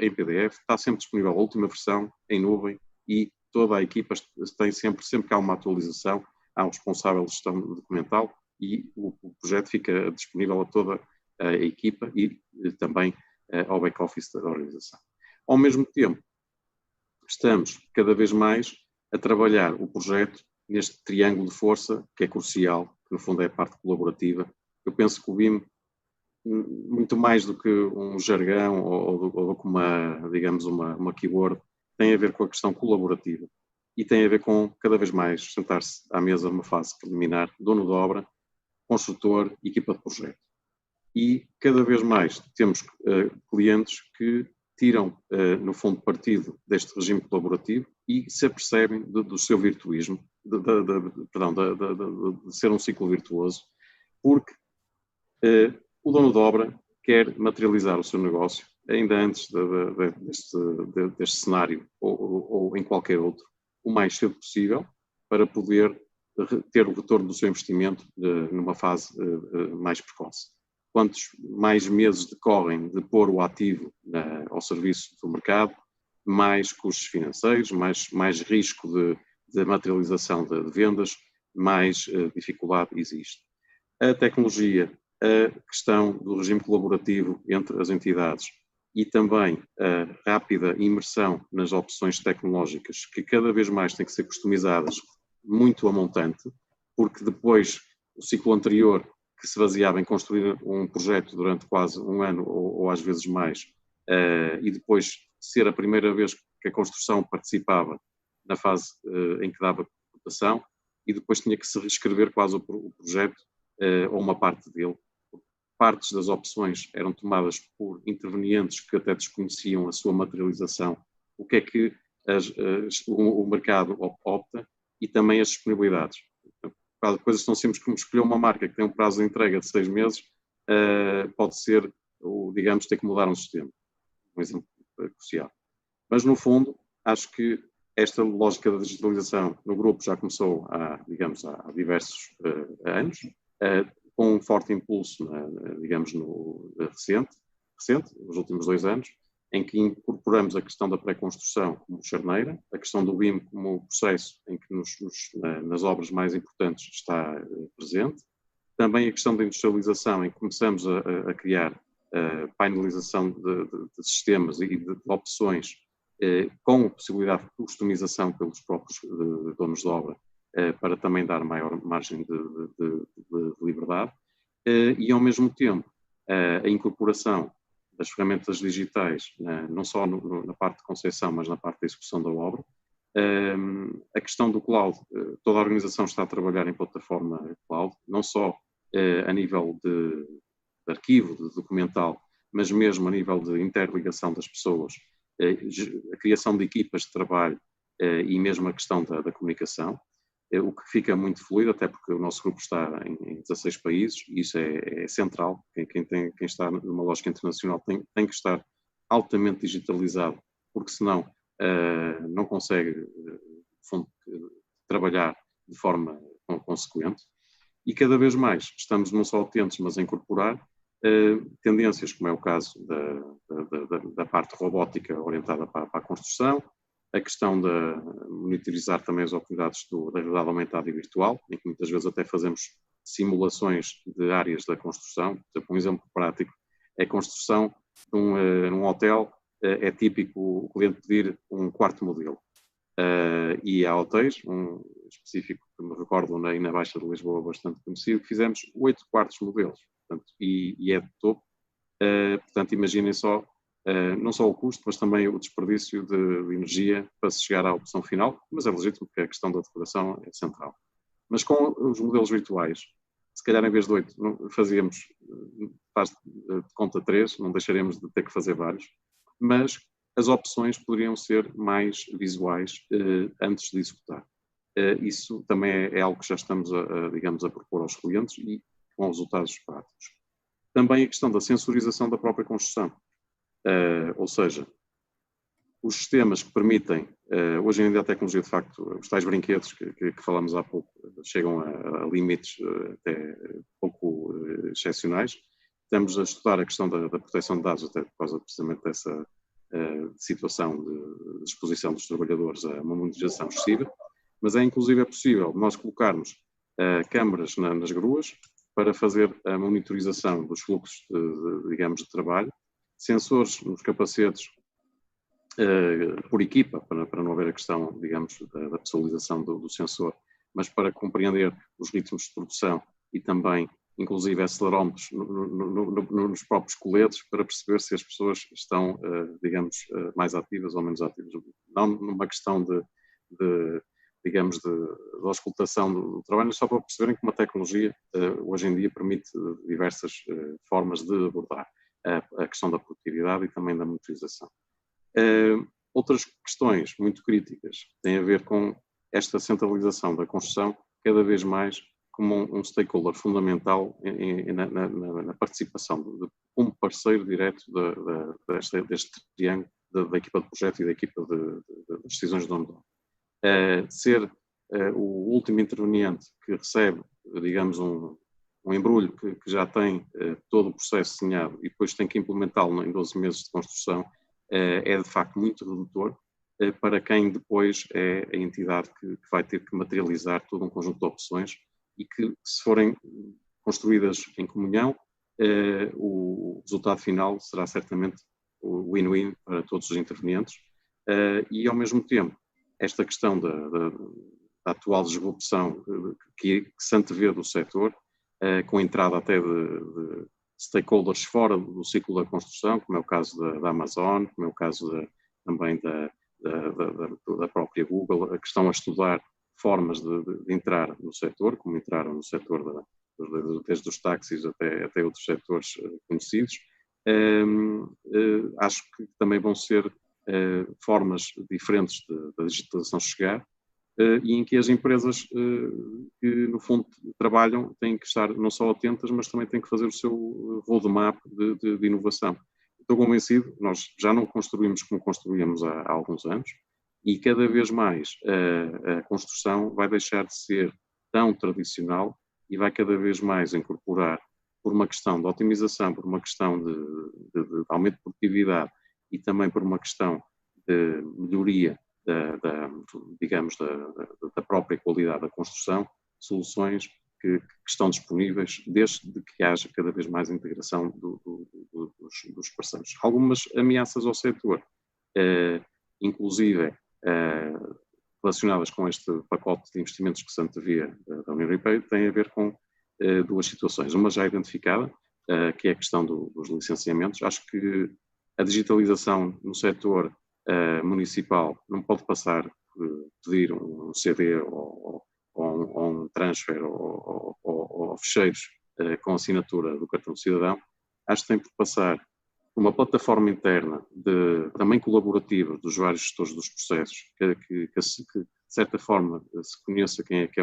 em PDF, está sempre disponível a última versão em nuvem e toda a equipa tem sempre que há uma atualização, há um responsável de gestão documental e o projeto fica disponível a toda a equipa e também ao back-office da organização. Ao mesmo tempo, estamos cada vez mais a trabalhar o projeto neste triângulo de força que é crucial, que no fundo é a parte colaborativa. Eu penso que o BIM, muito mais do que um jargão ou do que digamos, uma keyword, tem a ver com a questão colaborativa e tem a ver com, cada vez mais, sentar-se à mesa numa fase preliminar, dono de obra, construtor, equipa de projeto. E cada vez mais temos clientes que tiram, no fundo, partido deste regime colaborativo e se apercebem do seu virtuísmo, de ser um ciclo virtuoso, porque o dono de obra quer materializar o seu negócio, ainda antes deste cenário ou em qualquer outro, o mais cedo possível, para poder ter o retorno do seu investimento numa fase mais precoce. Quantos mais meses decorrem de pôr o ativo ao serviço do mercado, mais custos financeiros, mais risco de materialização de vendas, mais dificuldade existe. A tecnologia, a questão do regime colaborativo entre as entidades e também a rápida imersão nas opções tecnológicas, que cada vez mais têm que ser customizadas muito a montante, porque depois o ciclo anterior, que se baseava em construir um projeto durante quase um ano ou às vezes mais, e depois ser a primeira vez que a construção participava na fase em que dava cotação, e depois tinha que se reescrever quase o projeto ou uma parte dele. Partes das opções eram tomadas por intervenientes que até desconheciam a sua materialização, o que é que o mercado opta e também as disponibilidades. Coisas tão simples como escolher uma marca que tem um prazo de entrega de 6 meses, pode ser, digamos, ter que mudar um sistema. Um exemplo crucial. Mas, no fundo, acho que esta lógica da digitalização no grupo já começou há diversos anos, com um forte impulso, digamos, recente, nos últimos 2 anos, em que incorporamos a questão da pré-construção como charneira, a questão do BIM como processo em que nas obras mais importantes está presente, também a questão da industrialização, em que começamos a criar painelização de sistemas e de opções com possibilidade de customização pelos próprios donos de obra, para também dar maior margem de liberdade, e ao mesmo tempo a incorporação das ferramentas digitais, não só na parte de concepção, mas na parte da execução da obra. A questão do cloud, toda a organização está a trabalhar em plataforma cloud, não só a nível de arquivo, de documental, mas mesmo a nível de interligação das pessoas, a criação de equipas de trabalho e mesmo a questão da comunicação, o que fica muito fluido, até porque o nosso grupo está em 16 países e isso é central. Quem está numa lógica internacional tem que estar altamente digitalizado, porque senão não consegue trabalhar de forma consequente. E cada vez mais estamos não só atentos, mas a incorporar tendências, como é o caso da parte robótica orientada para a construção, a questão de monitorizar também as oportunidades da realidade aumentada e virtual, em que muitas vezes até fazemos simulações de áreas da construção. Por exemplo, um exemplo prático é a construção de um hotel. É típico o cliente pedir um quarto modelo. E há hotéis, um específico que me recordo na Baixa de Lisboa, bastante conhecido, que fizemos 8 quartos modelos, portanto, e é de topo. Portanto, imaginem só, não só o custo, mas também o desperdício de energia para se chegar à opção final, mas é legítimo porque a questão da decoração é central. Mas com os modelos virtuais, se calhar em vez de 8, fazíamos, faz de conta 3, não deixaremos de ter que fazer vários, mas as opções poderiam ser mais visuais antes de executar. Isso também é algo que já estamos a propor aos clientes e com resultados práticos. Também a questão da sensorização da própria construção. Ou seja, os sistemas que permitem, hoje em dia a tecnologia de facto, os tais brinquedos que falamos há pouco, chegam a limites até pouco excepcionais. Estamos a estudar a questão da proteção de dados, até por causa precisamente dessa situação de exposição dos trabalhadores a uma monetização excessiva, mas inclusive é possível nós colocarmos câmaras nas gruas para fazer a monitorização dos fluxos, digamos, de trabalho, sensores nos capacetes por equipa, para não haver a questão, digamos, da personalização do sensor, mas para compreender os ritmos de produção e também, inclusive, acelerómetros nos próprios coletes para perceber se as pessoas estão, digamos, mais ativas ou menos ativas. Não numa questão digamos, de auscultação do trabalho, só para perceberem que uma tecnologia hoje em dia permite diversas formas de abordar a questão da produtividade e também da monitorização. Outras questões muito críticas têm a ver com esta centralização da construção cada vez mais como um stakeholder fundamental na participação como parceiro direto deste triângulo da equipa de projeto e da equipa das decisões de dono. Ser o último interveniente que recebe, digamos, um embrulho que já tem todo o processo desenhado e depois tem que implementá-lo em 12 meses de construção, é de facto muito redutor para quem depois é a entidade que vai ter que materializar todo um conjunto de opções e que, se forem construídas em comunhão, o resultado final será certamente o win-win para todos os intervenientes e, ao mesmo tempo, esta questão da atual disrupção que se antevê do setor, com a entrada até de stakeholders fora do ciclo da construção, como é o caso da Amazon, como é o caso também da própria Google, a questão a estudar formas de entrar no setor, como entraram no setor desde os táxis até outros setores conhecidos. Acho que também vão ser formas diferentes da digitalização chegar e em que as empresas que, no fundo, trabalham têm que estar não só atentas, mas também têm que fazer o seu roadmap de inovação. Estou convencido, nós já não construímos como construíamos há alguns anos e cada vez mais a construção vai deixar de ser tão tradicional e vai cada vez mais incorporar, por uma questão de otimização, por uma questão de aumento de produtividade e também por uma questão de melhoria digamos, da própria qualidade da construção, soluções que estão disponíveis desde que haja cada vez mais integração dos parceiros. Algumas ameaças ao setor, inclusive relacionadas com este pacote de investimentos que se antevê da União Europeia, têm a ver com duas situações. Uma já identificada, que é a questão dos licenciamentos. Acho que a digitalização no setor municipal não pode passar por pedir um CD ou um transfer ou fecheiros com assinatura do cartão de cidadão. Acho que tem por passar por uma plataforma interna também colaborativa dos vários gestores dos processos, que de certa forma se conheça quem é que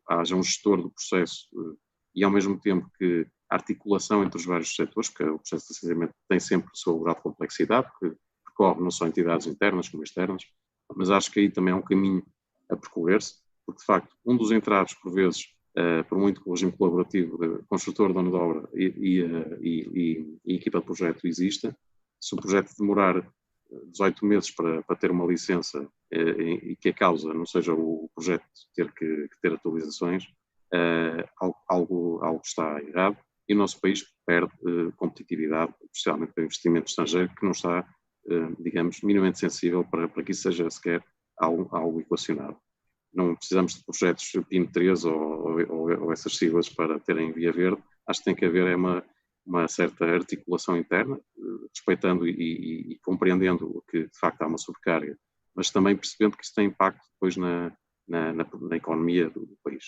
haja um gestor do processo e ao mesmo tempo que a articulação entre os vários setores, porque o processo de licenciamento tem sempre o seu grau de complexidade, porque percorre não só entidades internas como externas, mas acho que aí também é um caminho a percorrer-se, porque de facto um dos entraves por vezes, por muito que o regime colaborativo de construtor, dono de obra e equipa de projeto exista, se o projeto demorar 18 meses para ter uma licença e que a causa não seja o projeto ter que ter atualizações, algo está errado e o nosso país perde competitividade, especialmente para o investimento estrangeiro, que não está, digamos, minimamente sensível para que isso seja sequer algo equacionado. Não precisamos de projetos PIM3 ou essas siglas para terem via verde. Acho que tem que haver uma certa articulação interna, respeitando e compreendendo que de facto há uma sobrecarga, mas também percebendo que isso tem impacto depois na economia do país.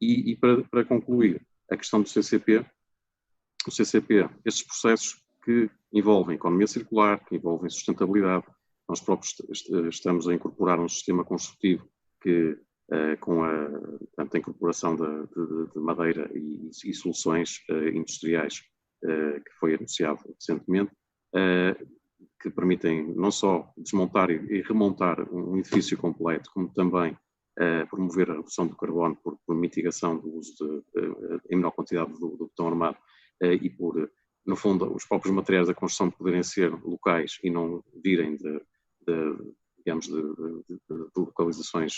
E para concluir, a questão do CCP, estes processos que envolvem economia circular, que envolvem sustentabilidade, nós próprios estamos a incorporar um sistema construtivo que, com a incorporação de madeira e soluções industriais que foi anunciado recentemente, que permitem não só desmontar e remontar um edifício completo, como também promover a redução do carbono por mitigação do uso em menor quantidade do betão armado e por, no fundo, os próprios materiais da construção poderem ser locais e não virem digamos, de localizações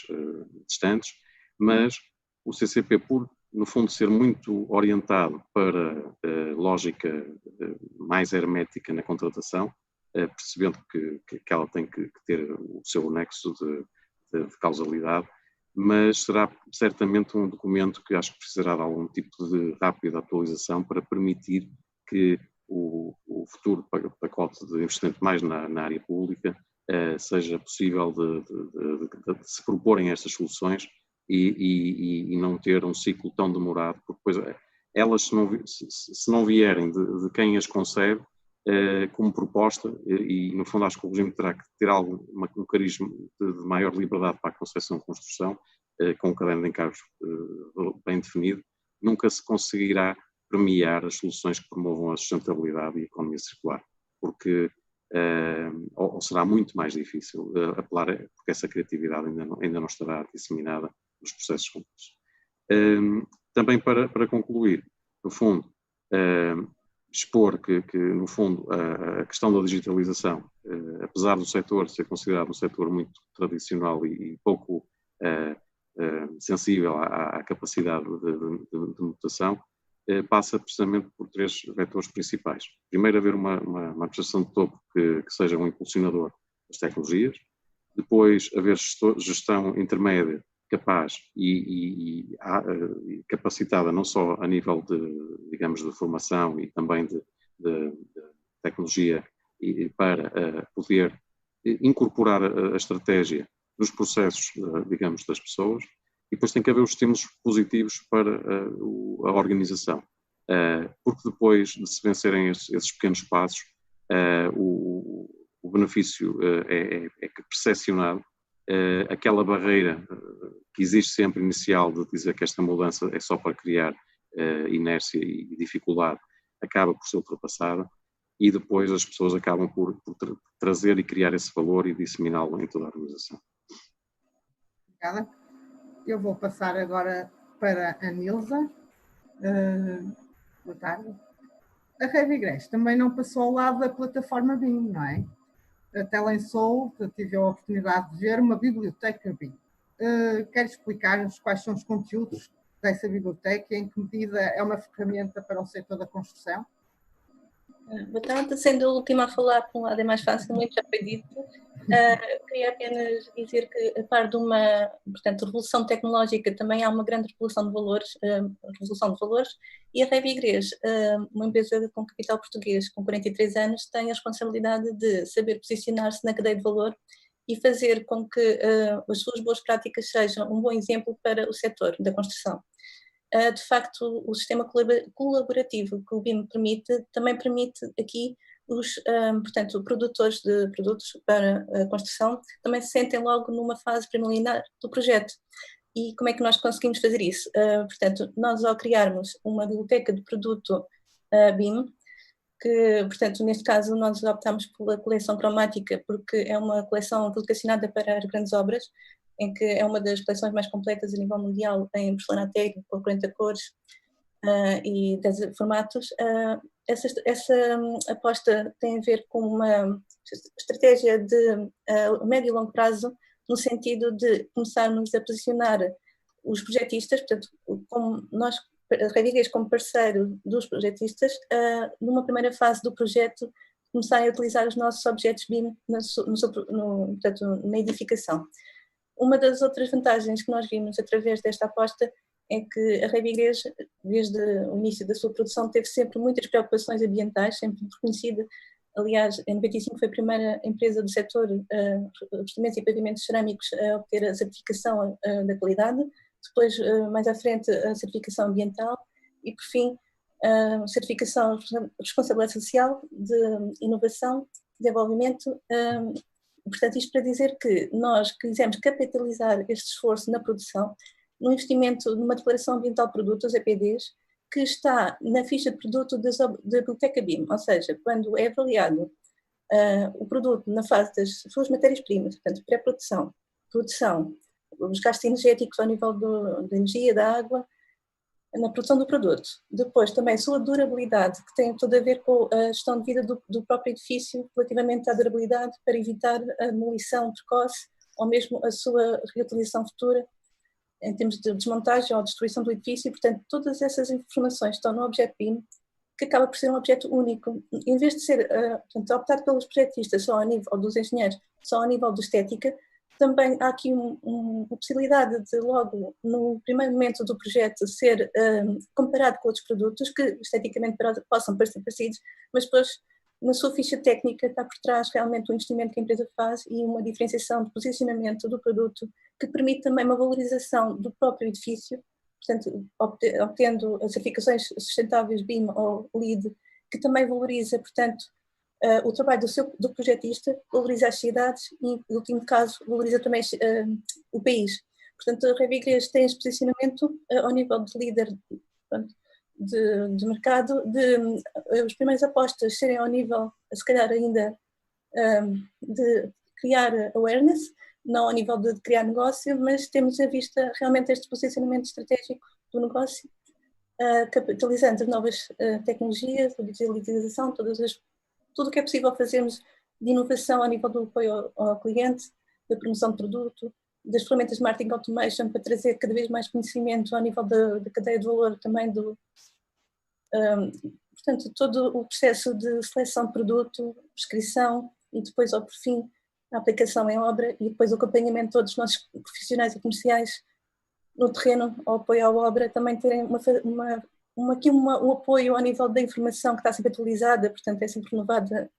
distantes, mas o CCP, por, no fundo, ser muito orientado para a lógica mais hermética na contratação, percebendo que ela tem que ter o seu nexo de causalidade, mas será certamente um documento que acho que precisará de algum tipo de rápida atualização para permitir que o futuro pacote de investimento mais na área pública seja possível de se proporem estas soluções e não ter um ciclo tão demorado, porque depois elas, se não vierem de quem as concebe como proposta, e no fundo acho que o regime terá que ter um carisma de maior liberdade para a concepção e construção, com um caderno de encargos bem definido, nunca se conseguirá premiar as soluções que promovam a sustentabilidade e a economia circular, porque ou será muito mais difícil apelar, porque essa criatividade ainda não estará disseminada nos processos complexos. Também para concluir, no fundo, expor que no fundo, a questão da digitalização, apesar do setor ser considerado um setor muito tradicional e pouco sensível à capacidade de mutação, passa precisamente por 3 vetores principais. Primeiro, haver uma administração de topo que seja um impulsionador das tecnologias. Depois, haver gestão intermédia capaz e capacitada não só a nível digamos, de formação e também de tecnologia para poder incorporar a estratégia nos processos, digamos, das pessoas. E depois tem que haver os estímulos positivos para a organização, porque depois de se vencerem esses pequenos passos, o benefício é percepcionado. Aquela barreira que existe sempre inicial de dizer que esta mudança é só para criar inércia e dificuldade, acaba por ser ultrapassada e depois as pessoas acabam por trazer e criar esse valor e disseminá-lo em toda a organização. Obrigada. Eu vou passar agora para a Nilza. Boa tarde. A Revigres também não passou ao lado da plataforma BIM, não é? Até lançou, eu tive a oportunidade de ver, uma biblioteca BIM. Quer explicar-nos quais são os conteúdos dessa biblioteca e em que medida é uma ferramenta para o setor da construção? Boa tarde, sendo a última a falar, por um lado é mais fácil, muito já foi dito. Queria apenas dizer que, a par de uma, portanto, revolução tecnológica, também há uma grande revolução de valores, e a Revigres, uma empresa com capital português com 43 anos, tem a responsabilidade de saber posicionar-se na cadeia de valor e fazer com que as suas boas práticas sejam um bom exemplo para o setor da construção. De facto, o sistema colaborativo que o BIM permite, também permite aqui portanto, produtores de produtos para a construção também se sentem logo numa fase preliminar do projeto. E como é que nós conseguimos fazer isso? Portanto, nós ao criarmos uma biblioteca de produto BIM, que, portanto, neste caso nós optámos pela coleção cromática porque é uma coleção vocacionada para as grandes obras, em que é uma das coleções mais completas a nível mundial em porcelanateiro, com 40 cores e 10 formatos. Essa aposta tem a ver com uma estratégia de médio e longo prazo, no sentido de começarmos a posicionar os projetistas, portanto, como nós, a Revigres como parceiro dos projetistas, numa primeira fase do projeto, começarem a utilizar os nossos objetos BIM portanto, na edificação. Uma das outras vantagens que nós vimos através desta aposta é que a Revigres, desde o início da sua produção, teve sempre muitas preocupações ambientais, sempre reconhecida. Aliás, a 95 foi a primeira empresa do setor revestimentos e pavimentos cerâmicos a obter a certificação da qualidade, depois, mais à frente, a certificação ambiental e, por fim, a certificação de responsabilidade social, de inovação, desenvolvimento. Portanto, isto para dizer que nós quisemos capitalizar este esforço na produção, no investimento numa declaração ambiental de produtos, EPDs, que está na ficha de produto da biblioteca BIM, ou seja, quando é avaliado o produto na fase das suas matérias-primas, portanto, pré-produção, produção, os gastos energéticos ao nível da energia, da água, na produção do produto. Depois também a sua durabilidade, que tem tudo a ver com a gestão de vida do próprio edifício relativamente à durabilidade, para evitar a demolição precoce ou mesmo a sua reutilização futura em termos de desmontagem ou destruição do edifício. Portanto, todas essas informações estão no objeto BIM, que acaba por ser um objeto único. Em vez de ser portanto, optado pelos projetistas só ao nível, ou dos engenheiros só ao nível de estética, também há aqui uma possibilidade de logo no primeiro momento do projeto ser comparado com outros produtos que esteticamente possam parecer parecidos, mas depois na sua ficha técnica está por trás realmente o investimento que a empresa faz e uma diferenciação de posicionamento do produto que permite também uma valorização do próprio edifício, portanto obtendo as certificações sustentáveis BIM ou LEED, que também valoriza, portanto, o trabalho do projetista, valoriza as cidades e, em último caso, valoriza também o país. Portanto, a Revigrias tem esse posicionamento ao nível de líder de mercado, de as primeiras apostas serem ao nível, se calhar ainda, de criar awareness, não ao nível de criar negócio, mas temos à vista realmente este posicionamento estratégico do negócio, capitalizando as novas tecnologias, a digitalização, tudo o que é possível fazermos de inovação a nível do apoio ao cliente, da promoção de produto, das ferramentas de marketing automation para trazer cada vez mais conhecimento ao nível da cadeia de valor também portanto, todo o processo de seleção de produto, prescrição e depois ao por fim a aplicação em obra e depois o acompanhamento de todos os nossos profissionais e comerciais no terreno, ao apoio à obra, também terem um apoio ao nível da informação que está sempre atualizada, portanto é sempre renovada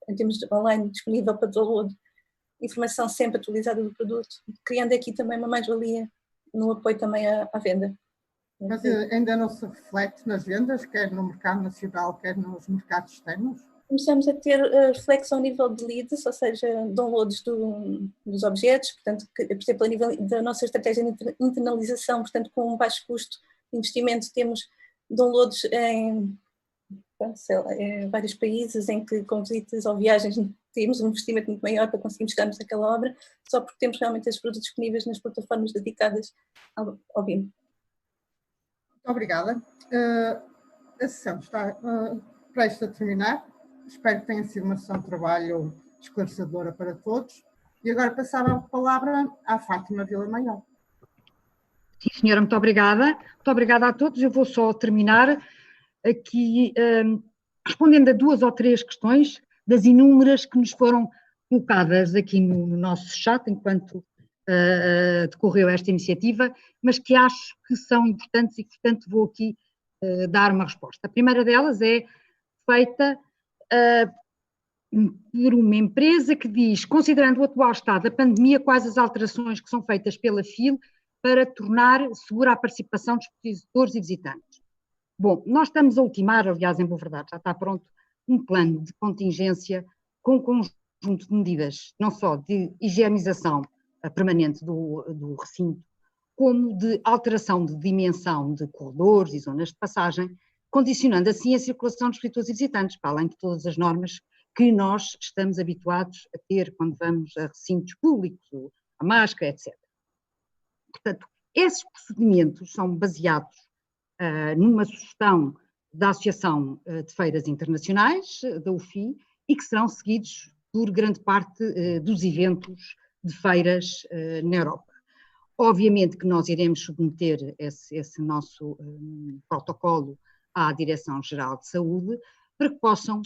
em termos de online, disponível para download, informação sempre atualizada do produto, criando aqui também uma mais-valia no apoio também à venda. Mas ainda não se reflete nas vendas, quer no mercado nacional, quer nos mercados externos? Começamos a ter reflexo ao nível de leads, ou seja, downloads dos objetos, portanto, por exemplo, a nível da nossa estratégia de internalização, portanto, com um baixo custo de investimento, temos downloads em vários países em que com visitas ou viagens temos um investimento muito maior para conseguirmos chegarmos àquela obra, só porque temos realmente esses produtos disponíveis nas plataformas dedicadas ao BIM. Muito obrigada. A sessão está prestes a terminar. Espero que tenha sido uma sessão de trabalho esclarecedora para todos. E agora passava a palavra à Fátima Vila Maior. Sim, senhora, muito obrigada. Muito obrigada a todos. Eu vou só terminar aqui respondendo a 2 ou 3 questões das inúmeras que nos foram colocadas aqui no nosso chat enquanto decorreu esta iniciativa, mas que acho que são importantes e, portanto, vou aqui dar uma resposta. A primeira delas é feita por uma empresa que diz, considerando o atual estado da pandemia, quais as alterações que são feitas pela FIL para tornar segura a participação dos expositores e visitantes. Bom, nós estamos a ultimar, aliás, em boa verdade, já está pronto, um plano de contingência com um conjunto de medidas, não só de higienização permanente do recinto, como de alteração de dimensão de corredores e zonas de passagem, condicionando assim a circulação dos visitores e visitantes, para além de todas as normas que nós estamos habituados a ter quando vamos a recintos públicos, a máscara, etc. Portanto, esses procedimentos são baseados numa sugestão da Associação de Feiras Internacionais, da UFI, e que serão seguidos por grande parte dos eventos de feiras na Europa. Obviamente que nós iremos submeter esse nosso protocolo à Direção-Geral de Saúde para que possam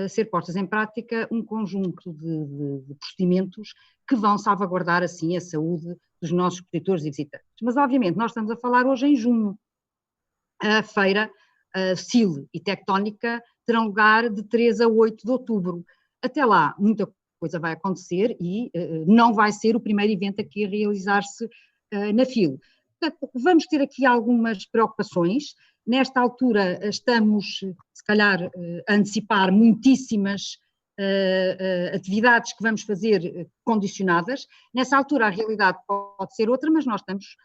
ser postas em prática um conjunto de procedimentos que vão salvaguardar assim a saúde dos nossos expositores e visitantes. Mas obviamente nós estamos a falar hoje em junho. A feira SIL e Tectónica terão lugar de 3 a 8 de outubro. Até lá muita coisa vai acontecer e não vai ser o primeiro evento aqui a realizar-se na FIL. Portanto, vamos ter aqui algumas preocupações. Nesta altura estamos, se calhar, a antecipar muitíssimas atividades que vamos fazer condicionadas. Nessa altura a realidade pode ser outra, mas nós estamos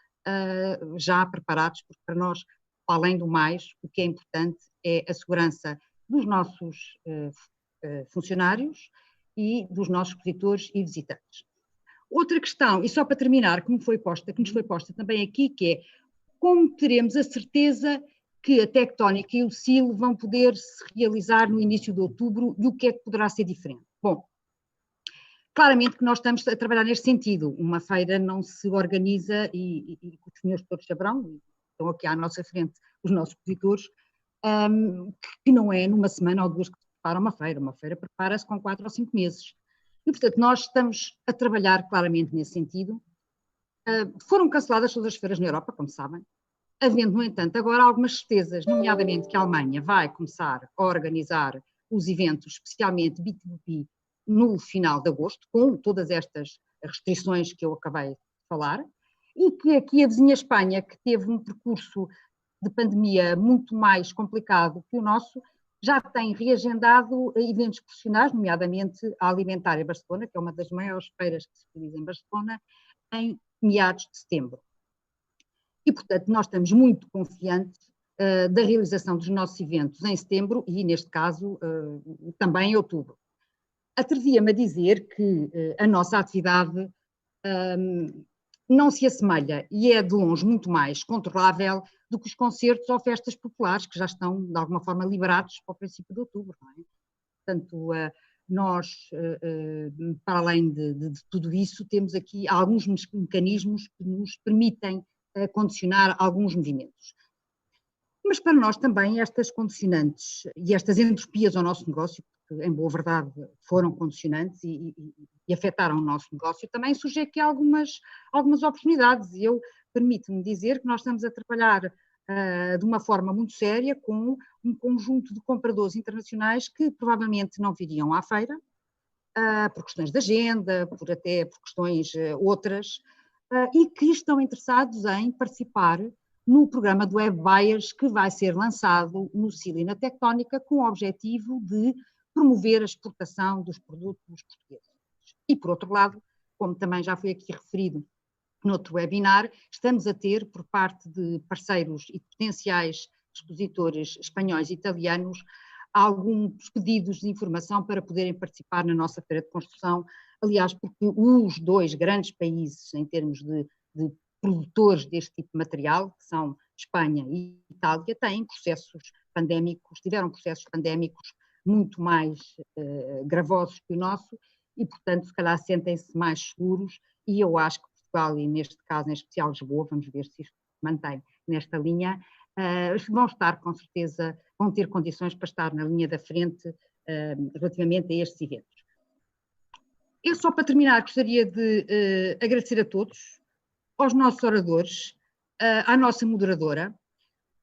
já preparados, porque para nós, além do mais, o que é importante é a segurança dos nossos funcionários e dos nossos expositores e visitantes. Outra questão, e só para terminar, que nos foi posta também aqui, que é como teremos a certeza que a Tectónica e o SIL vão poder se realizar no início de outubro e o que é que poderá ser diferente? Bom, claramente que nós estamos a trabalhar neste sentido. Uma feira não se organiza, e os senhores todos saberão, e estão aqui à nossa frente os nossos expositores, que não é numa semana ou duas que se prepara uma feira. Uma feira prepara-se com 4 ou 5 meses. E, portanto, nós estamos a trabalhar claramente nesse sentido. Foram canceladas todas as feiras na Europa, como sabem, havendo, no entanto, agora algumas certezas, nomeadamente que a Alemanha vai começar a organizar os eventos, especialmente B2B, no final de agosto, com todas estas restrições que eu acabei de falar, e que aqui a vizinha Espanha, que teve um percurso de pandemia muito mais complicado que o nosso, já tem reagendado eventos profissionais, nomeadamente a Alimentária Barcelona, que é uma das maiores feiras que se realiza em Barcelona, em meados de setembro. E, portanto, nós estamos muito confiantes da realização dos nossos eventos em setembro e, neste caso, também em outubro. Atrevia-me a dizer que a nossa atividade não se assemelha e é de longe muito mais controlável do que os concertos ou festas populares que já estão de alguma forma liberados para o princípio de outubro, não é? Portanto, nós, para além de tudo isso, temos aqui alguns mecanismos que nos permitem condicionar alguns movimentos. Mas para nós também estas condicionantes e estas entropias ao nosso negócio, que em boa verdade foram condicionantes e afetaram o nosso negócio, também surgem aqui algumas oportunidades. E eu permito-me dizer que nós estamos a trabalhar de uma forma muito séria com um conjunto de compradores internacionais que provavelmente não viriam à feira, por questões de agenda, por questões outras, e que estão interessados em participar no programa do Web Buyers que vai ser lançado no SIL e na Tectónica com o objetivo de promover a exportação dos produtos portugueses. E, por outro lado, como também já foi aqui referido noutro webinar, estamos a ter, por parte de parceiros e potenciais expositores espanhóis e italianos, alguns pedidos de informação para poderem participar na nossa feira de construção, aliás, porque os 2 grandes países em termos de produtores deste tipo de material, que são Espanha e Itália, tiveram processos pandémicos muito mais gravosos que o nosso e, portanto, se calhar sentem-se mais seguros e eu acho que Portugal, e neste caso em especial Lisboa, vamos ver se isto se mantém nesta linha, vão estar com certeza, vão ter condições para estar na linha da frente relativamente a estes eventos. Eu só para terminar gostaria de agradecer a todos, aos nossos oradores, à nossa moderadora,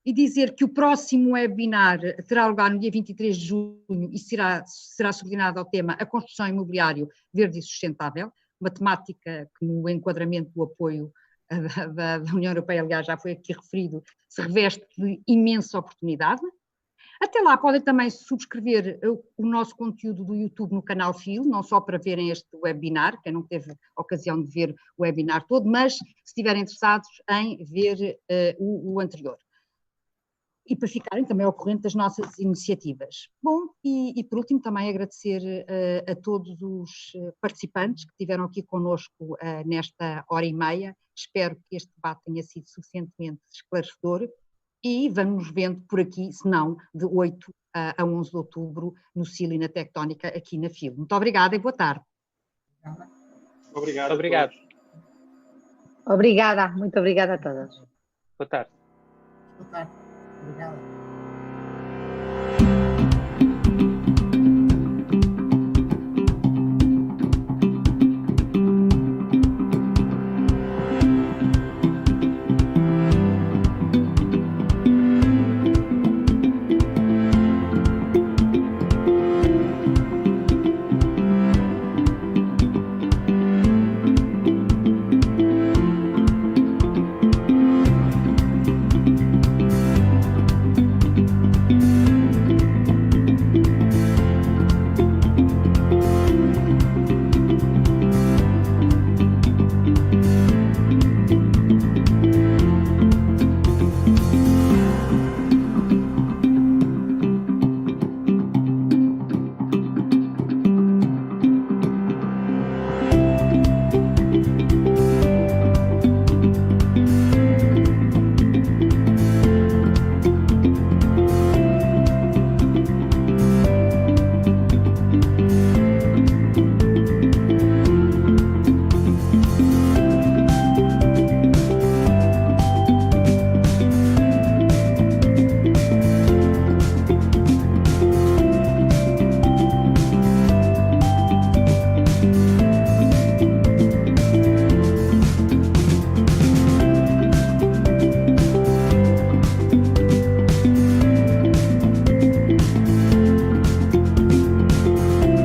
e dizer que o próximo webinar terá lugar no dia 23 de junho e será subordinado ao tema A Construção Imobiliário Verde e Sustentável, uma temática que no enquadramento do apoio da União Europeia, aliás, já foi aqui referido, se reveste de imensa oportunidade. Até lá podem também subscrever o nosso conteúdo do YouTube no canal FIL, não só para verem este webinar, quem não teve a ocasião de ver o webinar todo, mas se estiverem interessados em ver o anterior. E para ficarem também ao corrente das nossas iniciativas. Bom, e por último também agradecer a todos os participantes que estiveram aqui connosco nesta hora e meia. Espero que este debate tenha sido suficientemente esclarecedor e vamos vendo por aqui, se não, de 8 a 11 de outubro no SIL e na Tectónica aqui na FIL. Muito obrigada e boa tarde. Obrigado. Obrigada, muito obrigada a todos. Boa tarde. Boa tarde. Obrigada.